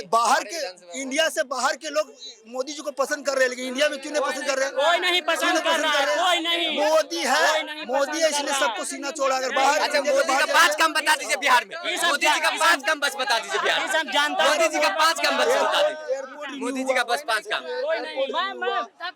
बाहर के इंडिया से बाहर के लोग मोदी जी को पसंद कर रहे हैं, लेकिन इंडिया में क्यों नहीं पसंद कर रहे हैं? कोई नहीं पसंद कर रहा है, कोई नहीं। मोदी है इसलिए सबको सीना चोड़ा। अगर बाहर, अच्छा, मोदी का 5 काम बता दीजिए बिहार में। मोदी जी का 5 काम बस बता दीजिए बिहार में। सब जानता है। मोदी जी का 5 काम बस बता दीजिए। मोदी जी का बस 5 काम।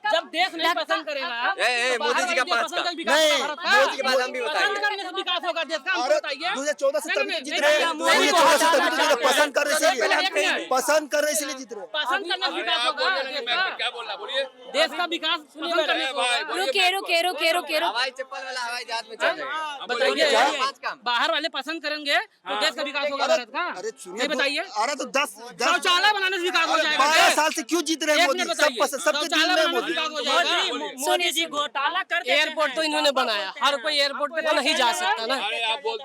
जब देश नहीं पसंद करेगा, मोदी जी का 5 काम नहीं, मोदी के बाद हम भी बताएंगे। विकास होगा देश का, हमको बताइए। 2014 से तभी तो जीत रहे हैं, 2014 से तभी तो जीत रहे, पसंद कर रहे इसलिए, पसंद कर रहे इसलिए जीत रहे। पसंद करना विकास होगा क्या बोल रहा बोलिए। देश का विकास पसंद करने से होगा। रुके हवाई चप्पल वाला हवाई जहाज में चल रहे हैं। बताइए, बाहर वाले पसंद करेंगे तो देश का विकास होगा भारत का। अरे नहीं बताइए, अरे तो 10 शौचालय बनाने से विकास हो जाएगा। 12 साल से क्यों जीत रहे हैं मोदी? सब पसंद, सबके दिल में मोदी। मोदी जी घोटाला करते हैं। एयरपोर्ट तो इन्होंने बनाया, हर कोई एयरपोर्ट पे तो नहीं जा सकता ना,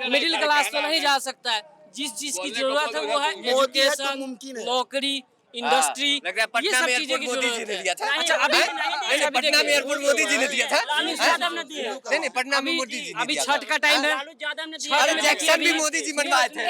मिडिल क्लास तो नहीं जा सकता है। जिस चीज की जरूरत है वो है एजुकेशन, नौकरी, इंडस्ट्री, ये सब चीजें की मोदी जी ने दिया था। अच्छा अभी पटना में एयरपोर्ट मोदी जी ने दिया था। नहीं, पटना में मोदी जी ने अभी दिया छठ का टाइम है, जैक्सन भी मोदी जी बनवाए थे।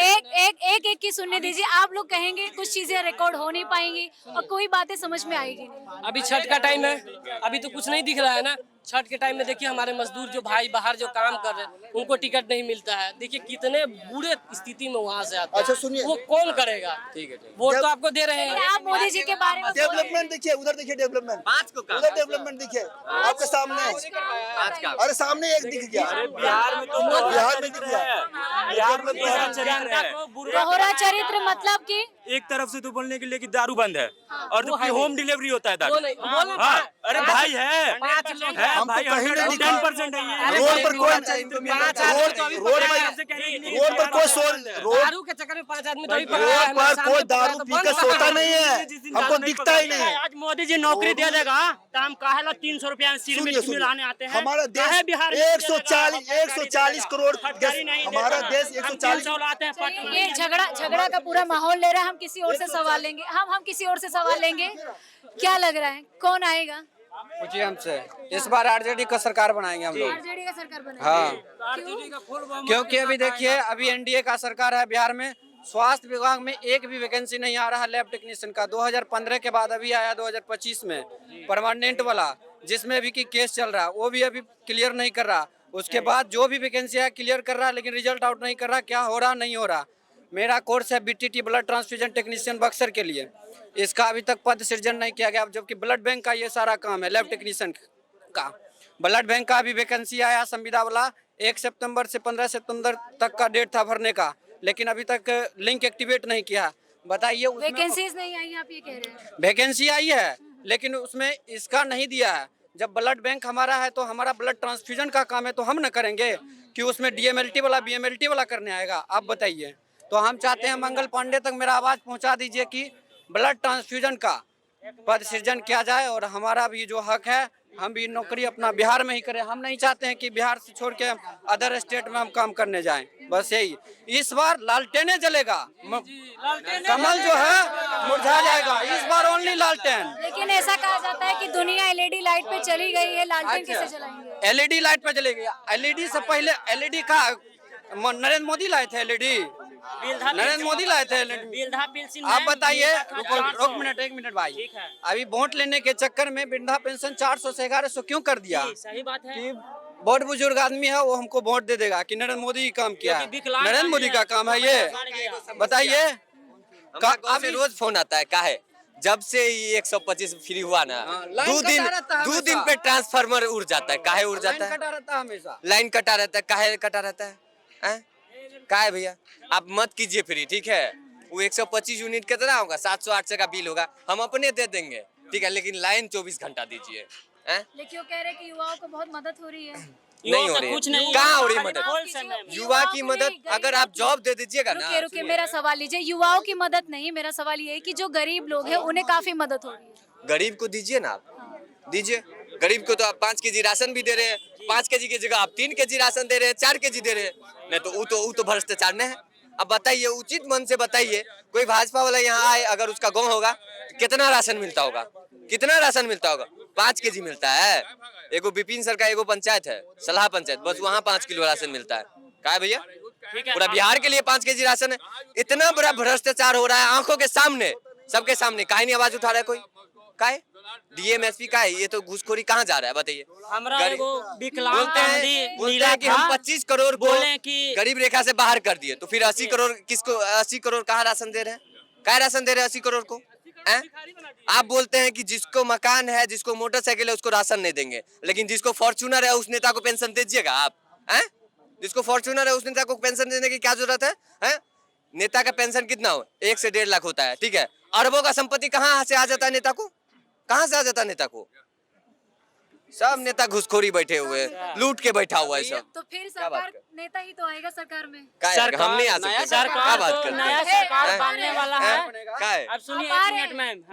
एक की सुनने दीजिए। आप लोग कहेंगे कुछ चीजें रिकॉर्ड हो नहीं पाएंगी और कोई बातें समझ में आएगी नहीं। अभी छठ का टाइम है, अभी तो कुछ नहीं दिख रहा है ना। छठ के टाइम में देखिए हमारे मजदूर जो भाई बाहर जो काम कर रहे हैं उनको टिकट नहीं मिलता है। देखिए कितने बुरे स्थिति में वहाँ से आते हैं। अच्छा सुनिए, वो कौन करेगा? ठीक है, वोट तो आपको दे रहे हैं। आप मोदी जी के बारे में डेवलपमेंट देखिए, उधर देखिए डेवलपमेंट, उधर डेवलपमेंट देखिए आपके सामने। अरे सामने एक दिख गया, बिहार में तो बिहार में दिख गया, बिहार में दोहरा चरित्र मतलब कि एक तरफ से तो बोलने के लिए कि दारू बंद है और तो होम डिलीवरी होता है दारू। हाँ, हाँ, अरे भाई है हम तो भाई, कहीं नहीं दिखा। 10% है ये। रोड पर कोई दारू के चक्कर में 5 आदमी तो रोड पर कोई दारू पी के सोता नहीं है, हमको दिखता ही नहीं। आज मोदी जी नौकरी दे देगा तो हम काहे ला 300 रुपया सिर में मिलाने आते हैं। हमारा देश 140 करोड़, हमारा देश 140 आते हैं। ये झगड़ा का पूरा माहौल ले रहा है। हम किसी और से सवाल लेंगे, हम किसी और से सवाल लेंगे। क्या लग रहा है कौन आएगा? पूछिए हमसे। इस बार आरजेडी का सरकार बनाएंगे हम लोग। आरजेडी का सरकार बनाएंगे। हाँ, क्योंकि अभी देखिए अभी एनडीए का सरकार है बिहार में। स्वास्थ्य विभाग में एक भी वैकेंसी नहीं आ रहा लैब टेक्नीशियन का। 2015 के बाद अभी आया 2025 में परमानेंट वाला, जिसमें भी की केस चल रहा है वो भी अभी क्लियर नहीं कर रहा। उसके बाद जो भी वैकेंसी है क्लियर कर रहा, लेकिन रिजल्ट आउट नहीं कर रहा, क्या हो रहा नहीं हो रहा। मेरा कोर्स है BTT blood transfusion technician Buxar के लिए, इसका अभी तक पद सृजन नहीं किया गया, जबकि ब्लड बैंक का ये सारा काम है। लैब टेक्नीशियन का ब्लड बैंक का अभी वैकेंसी आया संविदा वाला 1 सितंबर से 15 सितंबर तक का डेट था भरने का, लेकिन अभी तक लिंक एक्टिवेट नहीं किया। बताइए, वैकेंसीज नहीं आई, आप ये कह रहे हैं? वैकेंसी आई है लेकिन उसमें इसका नहीं दिया है। जब ब्लड बैंक हमारा है तो हमारा ब्लड ट्रांसफ्यूजन का काम है तो हम न करेंगे कि उसमें डीएमएलटी वाला बीएमएलटी वाला करने आएगा? आप बताइए। तो हम चाहते हैं मंगल पांडे तक मेरा आवाज़ पहुंचा दीजिए कि ब्लड ट्रांसफ्यूजन का पद सृजन किया जाए और हमारा भी जो हक है हम भी नौकरी अपना बिहार में ही करें। हम नहीं चाहते हैं कि बिहार से छोड़ के अदर स्टेट में हम काम करने जाएं। बस यही, इस बार लालटेने जलेगा, कमल जो है मुरझा जाएगा। इस बार ओनली लालटेन। लेकिन ऐसा कहा जाता है कि दुनिया एलईडी लाइट पे चली गई है, लालटेन कैसे जलाएंगे? एलईडी लाइट पे चलेगी। एलईडी से पहले एलईडी का नरेंद्र मोदी लाए थे एलईडी, नरेंद्र मोदी लाए थे एलईडी। आप बताइए, रुक मिनट, 1 मिनट भाई। अभी वोट लेने के चक्कर में वृद्धा पेंशन 400 से 1100 क्यों कर दिया? सही बात है कि बहुत बुजुर्ग आदमी है वो हमको वोट दे देगा कि नरेंद्र मोदी ही काम किया है। नरेंद्र मोदी का काम है ये, बताइए। हमें रोज फोन आता है, का है जब से ये 125 फ्री हुआ ना, 2 दिन पे ट्रांसफार्मर उड़ जाता है। काहे उड़ जाता है? हमेशा लाइन कटा रहता है। काहे कटा रहता है? काहे भैया? आप मत कीजिए फ्री, ठीक है? वो 125 यूनिट कितना होगा? 700-800 का बिल होगा, हम अपने दे देंगे, ठीक है? लेकिन लाइन 24 घंटा दीजिए। लेकिन कह रहे कि युवाओं को बहुत मदद हो रही है। नहीं हो रही है। कहाँ हो रही है मदद? युवा की मदद अगर आप जॉब दे दीजिएगा ना। रुके, मेरा सवाल लीजिए। युवाओं की मदद नहीं, मेरा सवाल ये है कि जो गरीब लोग हैं उन्हें काफी मदद हो रही है। गरीब को दीजिए ना, आप दीजिए। गरीब को तो आप 5 केजी राशन भी दे रहे हैं, 5 केजी की जगह आप 3 केजी राशन दे रहे हैं, 4 केजी दे रहे हैं। नहीं तो वो तो भ्रष्टाचार में है। अब बताइए, उचित मन से बताइए, कोई भाजपा वाला यहाँ आए, अगर उसका गाँव होगा कितना राशन मिलता होगा? कितना राशन मिलता होगा? 5 केजी मिलता है। एगो विपिन सर का एगो पंचायत है, सलाह पंचायत, बस वहाँ 5 किलो राशन मिलता है। क्या है भैया? पूरा बिहार के लिए 5 केजी राशन है। इतना बड़ा भ्रष्टाचार हो रहा है आंखों के सामने, सबके सामने। काहे नहीं आवाज उठा रहा है कोई? काहे? डीएमएसपी का है ये तो घूसखोरी कहाँ जा रहा है बताइए? बोलते हैं कि हम 25 करोड़ को गरीब रेखा से बाहर कर दिए, तो फिर 80 करोड़ किसको? 80 करोड़ कहाँ राशन दे रहे हैं? क्या राशन दे रहे हैं 80 करोड़ को? आप बोलते हैं कि जिसको मकान है, जिसको मोटरसाइकिल है, उसको राशन नहीं देंगे, लेकिन जिसको फॉर्च्यूनर है उस नेता को पेंशन दीजिएगा आप? जिसको फॉर्च्यूनर है उस नेता को पेंशन देने की क्या जरूरत है? नेता का पेंशन कितना हो? 1 से 1.5 लाख होता है, ठीक है। अरबों का संपत्ति कहाँ से आ जाता है नेता को? कहाँ से आ जाता है नेता को? सब नेता घुसखोरी बैठे हुए, लूट के बैठा हुआ है सब। तो फिर सरकार नेता ही तो आएगा सरकार में। हम नहीं आ सकते। सरकार नया सरकार बनने वाला है। अब सुनिए एक मिनट मैम,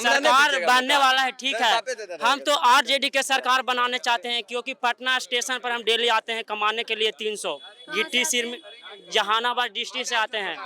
सरकार बनने वाला है, ठीक है। हम तो आरजेडी के सरकार बनाने चाहते हैं, क्योंकि पटना स्टेशन पर हम डेली आते हैं कमाने के लिए 300 गिट्टी सिर में, जहानाबाद डिस्ट्रिक्ट से आते हैं।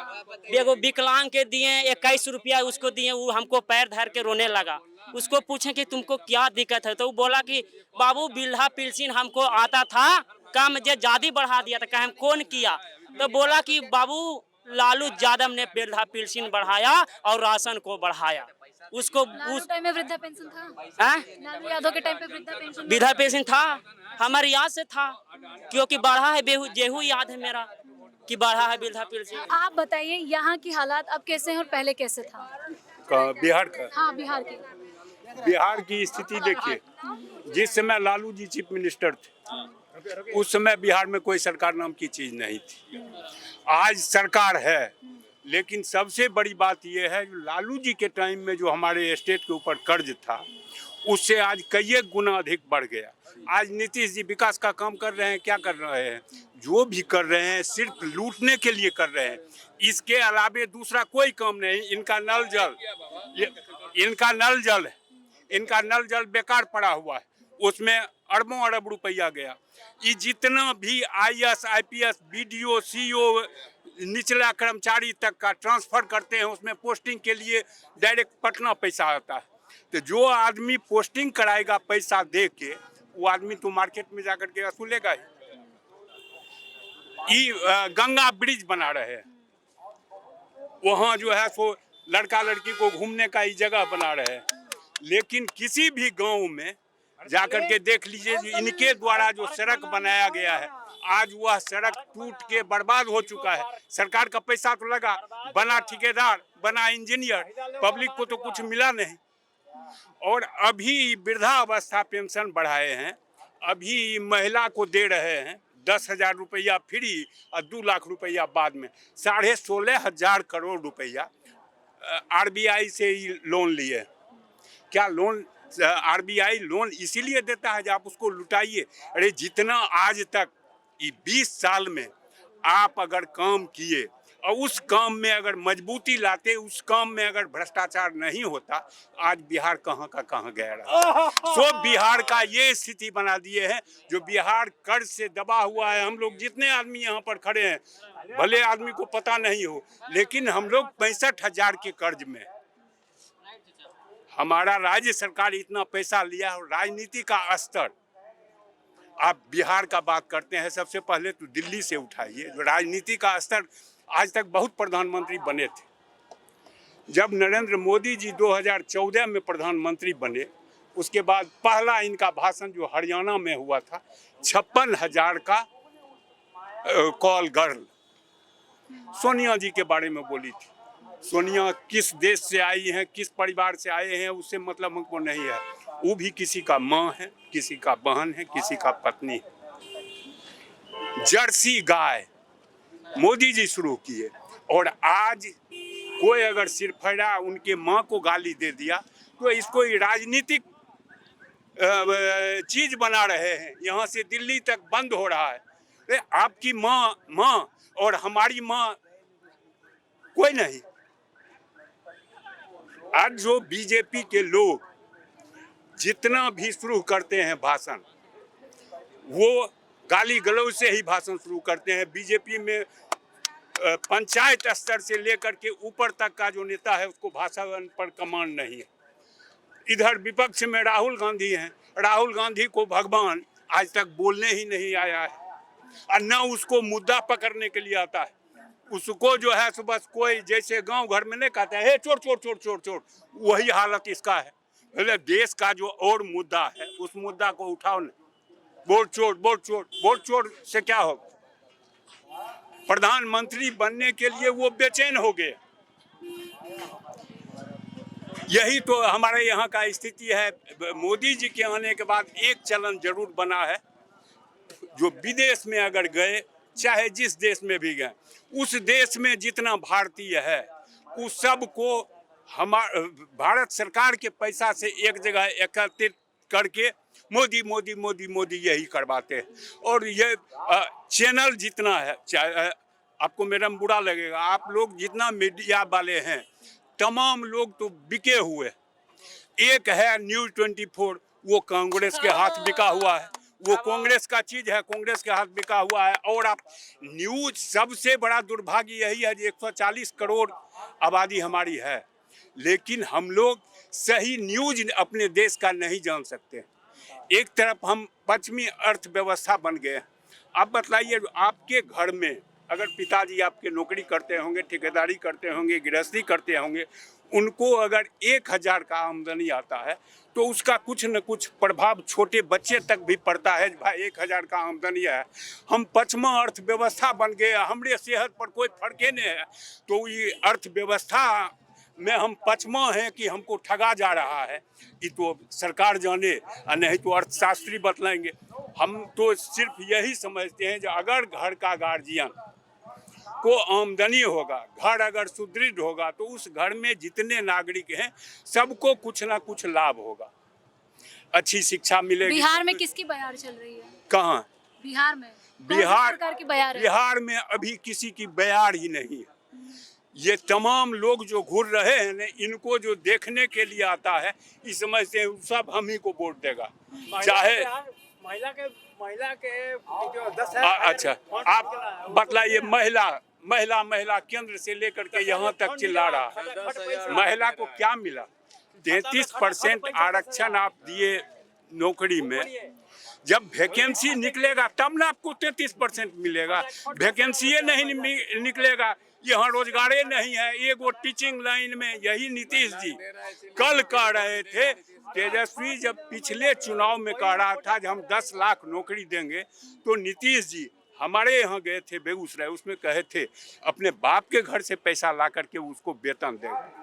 देखो विकलांग के दिए 21 रुपया उसको दिए, वो हमको पैर धर के रोने लगा। उसको पूछे कि तुमको क्या दिक्कत है, तो वो बोला कि बाबू बिल्हा पिलसिन हमको आता था, काम मुझे ज्यादा बढ़ा दिया था। कहा हम कौन किया? तो बोला कि बाबू लालू यादव ने बिल्हा पिलसिन बढ़ाया और राशन को बढ़ाया। उसको उस टाइम में वृद्धा पेंशन था, लालू यादव के टाइम पे वृद्धा पेंशन था, हमारे याद से था, क्योंकि बढ़ा है जेहू याद है मेरा कि बढ़ा है वृद्धा पेंशन। आप बताइए यहाँ की हालात अब कैसे हैं और पहले कैसे था? बिहार का? हाँ, बिहार की। बिहार की स्थिति देखिए, जिस समय लालू जी चीफ मिनिस्टर थे उस समय बिहार में कोई सरकार नाम की चीज नहीं थी। आज सरकार है, लेकिन सबसे बड़ी बात यह है लालू जी के टाइम में जो हमारे स्टेट के ऊपर कर्ज था उससे आज कई गुना अधिक बढ़ गया। आज नीतीश जी विकास का काम कर रहे हैं, क्या कर रहे हैं? जो भी कर रहे हैं सिर्फ लूटने के लिए कर रहे हैं, इसके अलावे दूसरा कोई काम नहीं। इनका नल जल बेकार पड़ा हुआ है, उसमें अरबों अरब रुपया गया। ये जितना भी IAS IPS BDO CO निचला कर्मचारी तक का ट्रांसफर करते हैं, उसमें पोस्टिंग के लिए डायरेक्ट पटना पैसा आता है। तो जो आदमी पोस्टिंग कराएगा पैसा दे के, वो आदमी तो मार्केट में जाकर के वसूलेगा ही। गंगा ब्रिज बना रहे हैं, वहाँ जो है सो लड़का लड़की को घूमने का ही जगह बना रहे हैं, लेकिन किसी भी गांव में जाकर के देख लीजिए इनके द्वारा जो सड़क बनाया गया है, आज वह सड़क टूट के बर्बाद हो चुका है। सरकार का पैसा तो लगा, बना ठेकेदार, बना इंजीनियर, पब्लिक को तो कुछ मिला नहीं। और अभी वृद्धावस्था पेंशन बढ़ाए हैं, अभी महिला को दे रहे हैं 10,000 रुपया फ्री और 2 लाख रुपया बाद में। 16,500 करोड़ रुपया RBI से ही लोन लिए। क्या लोन RBI लोन इसीलिए देता है कि आप उसको लुटाइए? अरे जितना आज तक 20 साल में आप अगर काम किए और उस काम में अगर मजबूती लाते, उस काम में अगर भ्रष्टाचार नहीं होता, आज बिहार कहाँ का कहाँ गया रहा। सो बिहार का ये स्थिति बना दिए हैं, जो बिहार कर्ज से दबा हुआ है। हम लोग जितने आदमी यहाँ पर खड़े हैं, भले आदमी को पता नहीं हो, लेकिन हम लोग 65,000 के कर्ज में। हमारा राज्य सरकार इतना पैसा लिया और राजनीति का स्तर, आप बिहार का बात करते हैं, सबसे पहले तो दिल्ली से उठाइए। जो राजनीति का स्तर, आज तक बहुत प्रधानमंत्री बने थे। जब नरेंद्र मोदी जी 2014 में प्रधानमंत्री बने, उसके बाद पहला इनका भाषण जो हरियाणा में हुआ था, 56,000 का कॉल गर्ल सोनिया जी के बारे में बोली थी। सोनिया किस देश से आई हैं, किस परिवार से आए हैं, उससे मतलब हमको नहीं है। वो भी किसी का माँ है, किसी का बहन है, किसी का पत्नी है। जर्सी गाय मोदी जी शुरू किए, और आज कोई अगर सिरफैरा उनके माँ को गाली दे दिया तो इसको राजनीतिक चीज बना रहे हैं। यहाँ से दिल्ली तक बंद हो रहा है। आपकी माँ और हमारी माँ कोई नहीं। आज जो बीजेपी के लोग जितना भी शुरू करते हैं भाषण, वो गाली गलौज से ही भाषण शुरू करते हैं। बीजेपी में पंचायत स्तर से लेकर के ऊपर तक का जो नेता है, उसको भाषण पर कमांड नहीं है। इधर विपक्ष में राहुल गांधी हैं, राहुल गांधी को भगवान आज तक बोलने ही नहीं आया है, और न उसको मुद्दा पकड़ने के लिए आता है। उसको जो है सो बस कोई जैसे गांव घर में नहीं कहता है चोर चोर चोर चोर चोर, वही हालत इसका है। पहले देश का जो और मुद्दा है, उस मुद्दा को उठाओ न। वोट चोर वोट चोर वोट चोर से क्या हो? प्रधानमंत्री बनने के लिए वो बेचैन हो गए। यही तो हमारे यहाँ का स्थिति है। मोदी जी के आने के बाद एक चलन जरूर बना है, जो विदेश में अगर गए चाहे जिस देश में भी गए, उस देश में जितना भारतीय है उस सबको भारत सरकार के पैसा से एक जगह एकत्रित करके मोदी मोदी मोदी मोदी यही करवाते हैं। और ये चैनल जितना है, चाहे आपको मैडम बुरा लगेगा, आप लोग जितना मीडिया वाले हैं तमाम लोग तो बिके हुए। एक है न्यूज़ 24, वो कांग्रेस के हाथ बिका हुआ है, वो कांग्रेस का चीज है, कांग्रेस के हाथ बिका हुआ है। और आप न्यूज, सबसे बड़ा दुर्भाग्य यही है कि 140 करोड़ आबादी हमारी है, लेकिन हम लोग सही न्यूज अपने देश का नहीं जान सकते। एक तरफ हम पश्चिमी अर्थव्यवस्था बन गए। आप बतलाइए, आपके घर में अगर पिताजी आपके नौकरी करते होंगे, ठेकेदारी करते होंगे, गृहस्थी करते होंगे, उनको अगर 1000 का आमदनी आता है तो उसका कुछ न कुछ प्रभाव छोटे बच्चे तक भी पड़ता है। भाई 1000 का आमदनी है, हम पश्चिमा अर्थव्यवस्था बन गए, हमारे सेहत पर कोई फर्क नहीं है, तो ये अर्थव्यवस्था में हम पश्चिमा हैं कि हमको ठगा जा रहा है, ये तो सरकार जाने, और नहीं तो अर्थशास्त्री बतलाएंगे। हम तो सिर्फ यही समझते हैं कि अगर घर का गार्जियन को आमदनी होगा, घर अगर सुदृढ़ होगा, तो उस घर में जितने नागरिक हैं सबको कुछ ना कुछ लाभ होगा, अच्छी शिक्षा मिलेगी। बिहार में किसकी बयार चल रही है? कहाँ? बिहार में सरकार की बयार है? बिहार में अभी किसी की बयार ही नहीं है। ये तमाम लोग जो घूर रहे हैं न, इनको जो देखने के लिए आता है, इस समझते हैं सब हम ही को वोट देगा, चाहे महिला के जो 10 अच्छा, आप बतलाइए, महिला केंद्र से लेकर के यहाँ तक चिल्ला रहा है, महिला को क्या मिला? 33% आरक्षण आप दिए नौकरी में, जब वैकेंसी निकलेगा तब ना आपको 33% मिलेगा। वैकेंसी नहीं निकलेगा, यहाँ रोजगारे नहीं है। एक वो टीचिंग लाइन में, यही नीतीश जी कल कह रहे थे, तेजस्वी जब पिछले चुनाव में कह रहा था कि हम 10 लाख नौकरी देंगे, तो नीतीश जी हमारे यहाँ गए थे बेगूसराय, उसमें कहे थे अपने बाप के घर से पैसा ला करके उसको वेतन देंगे।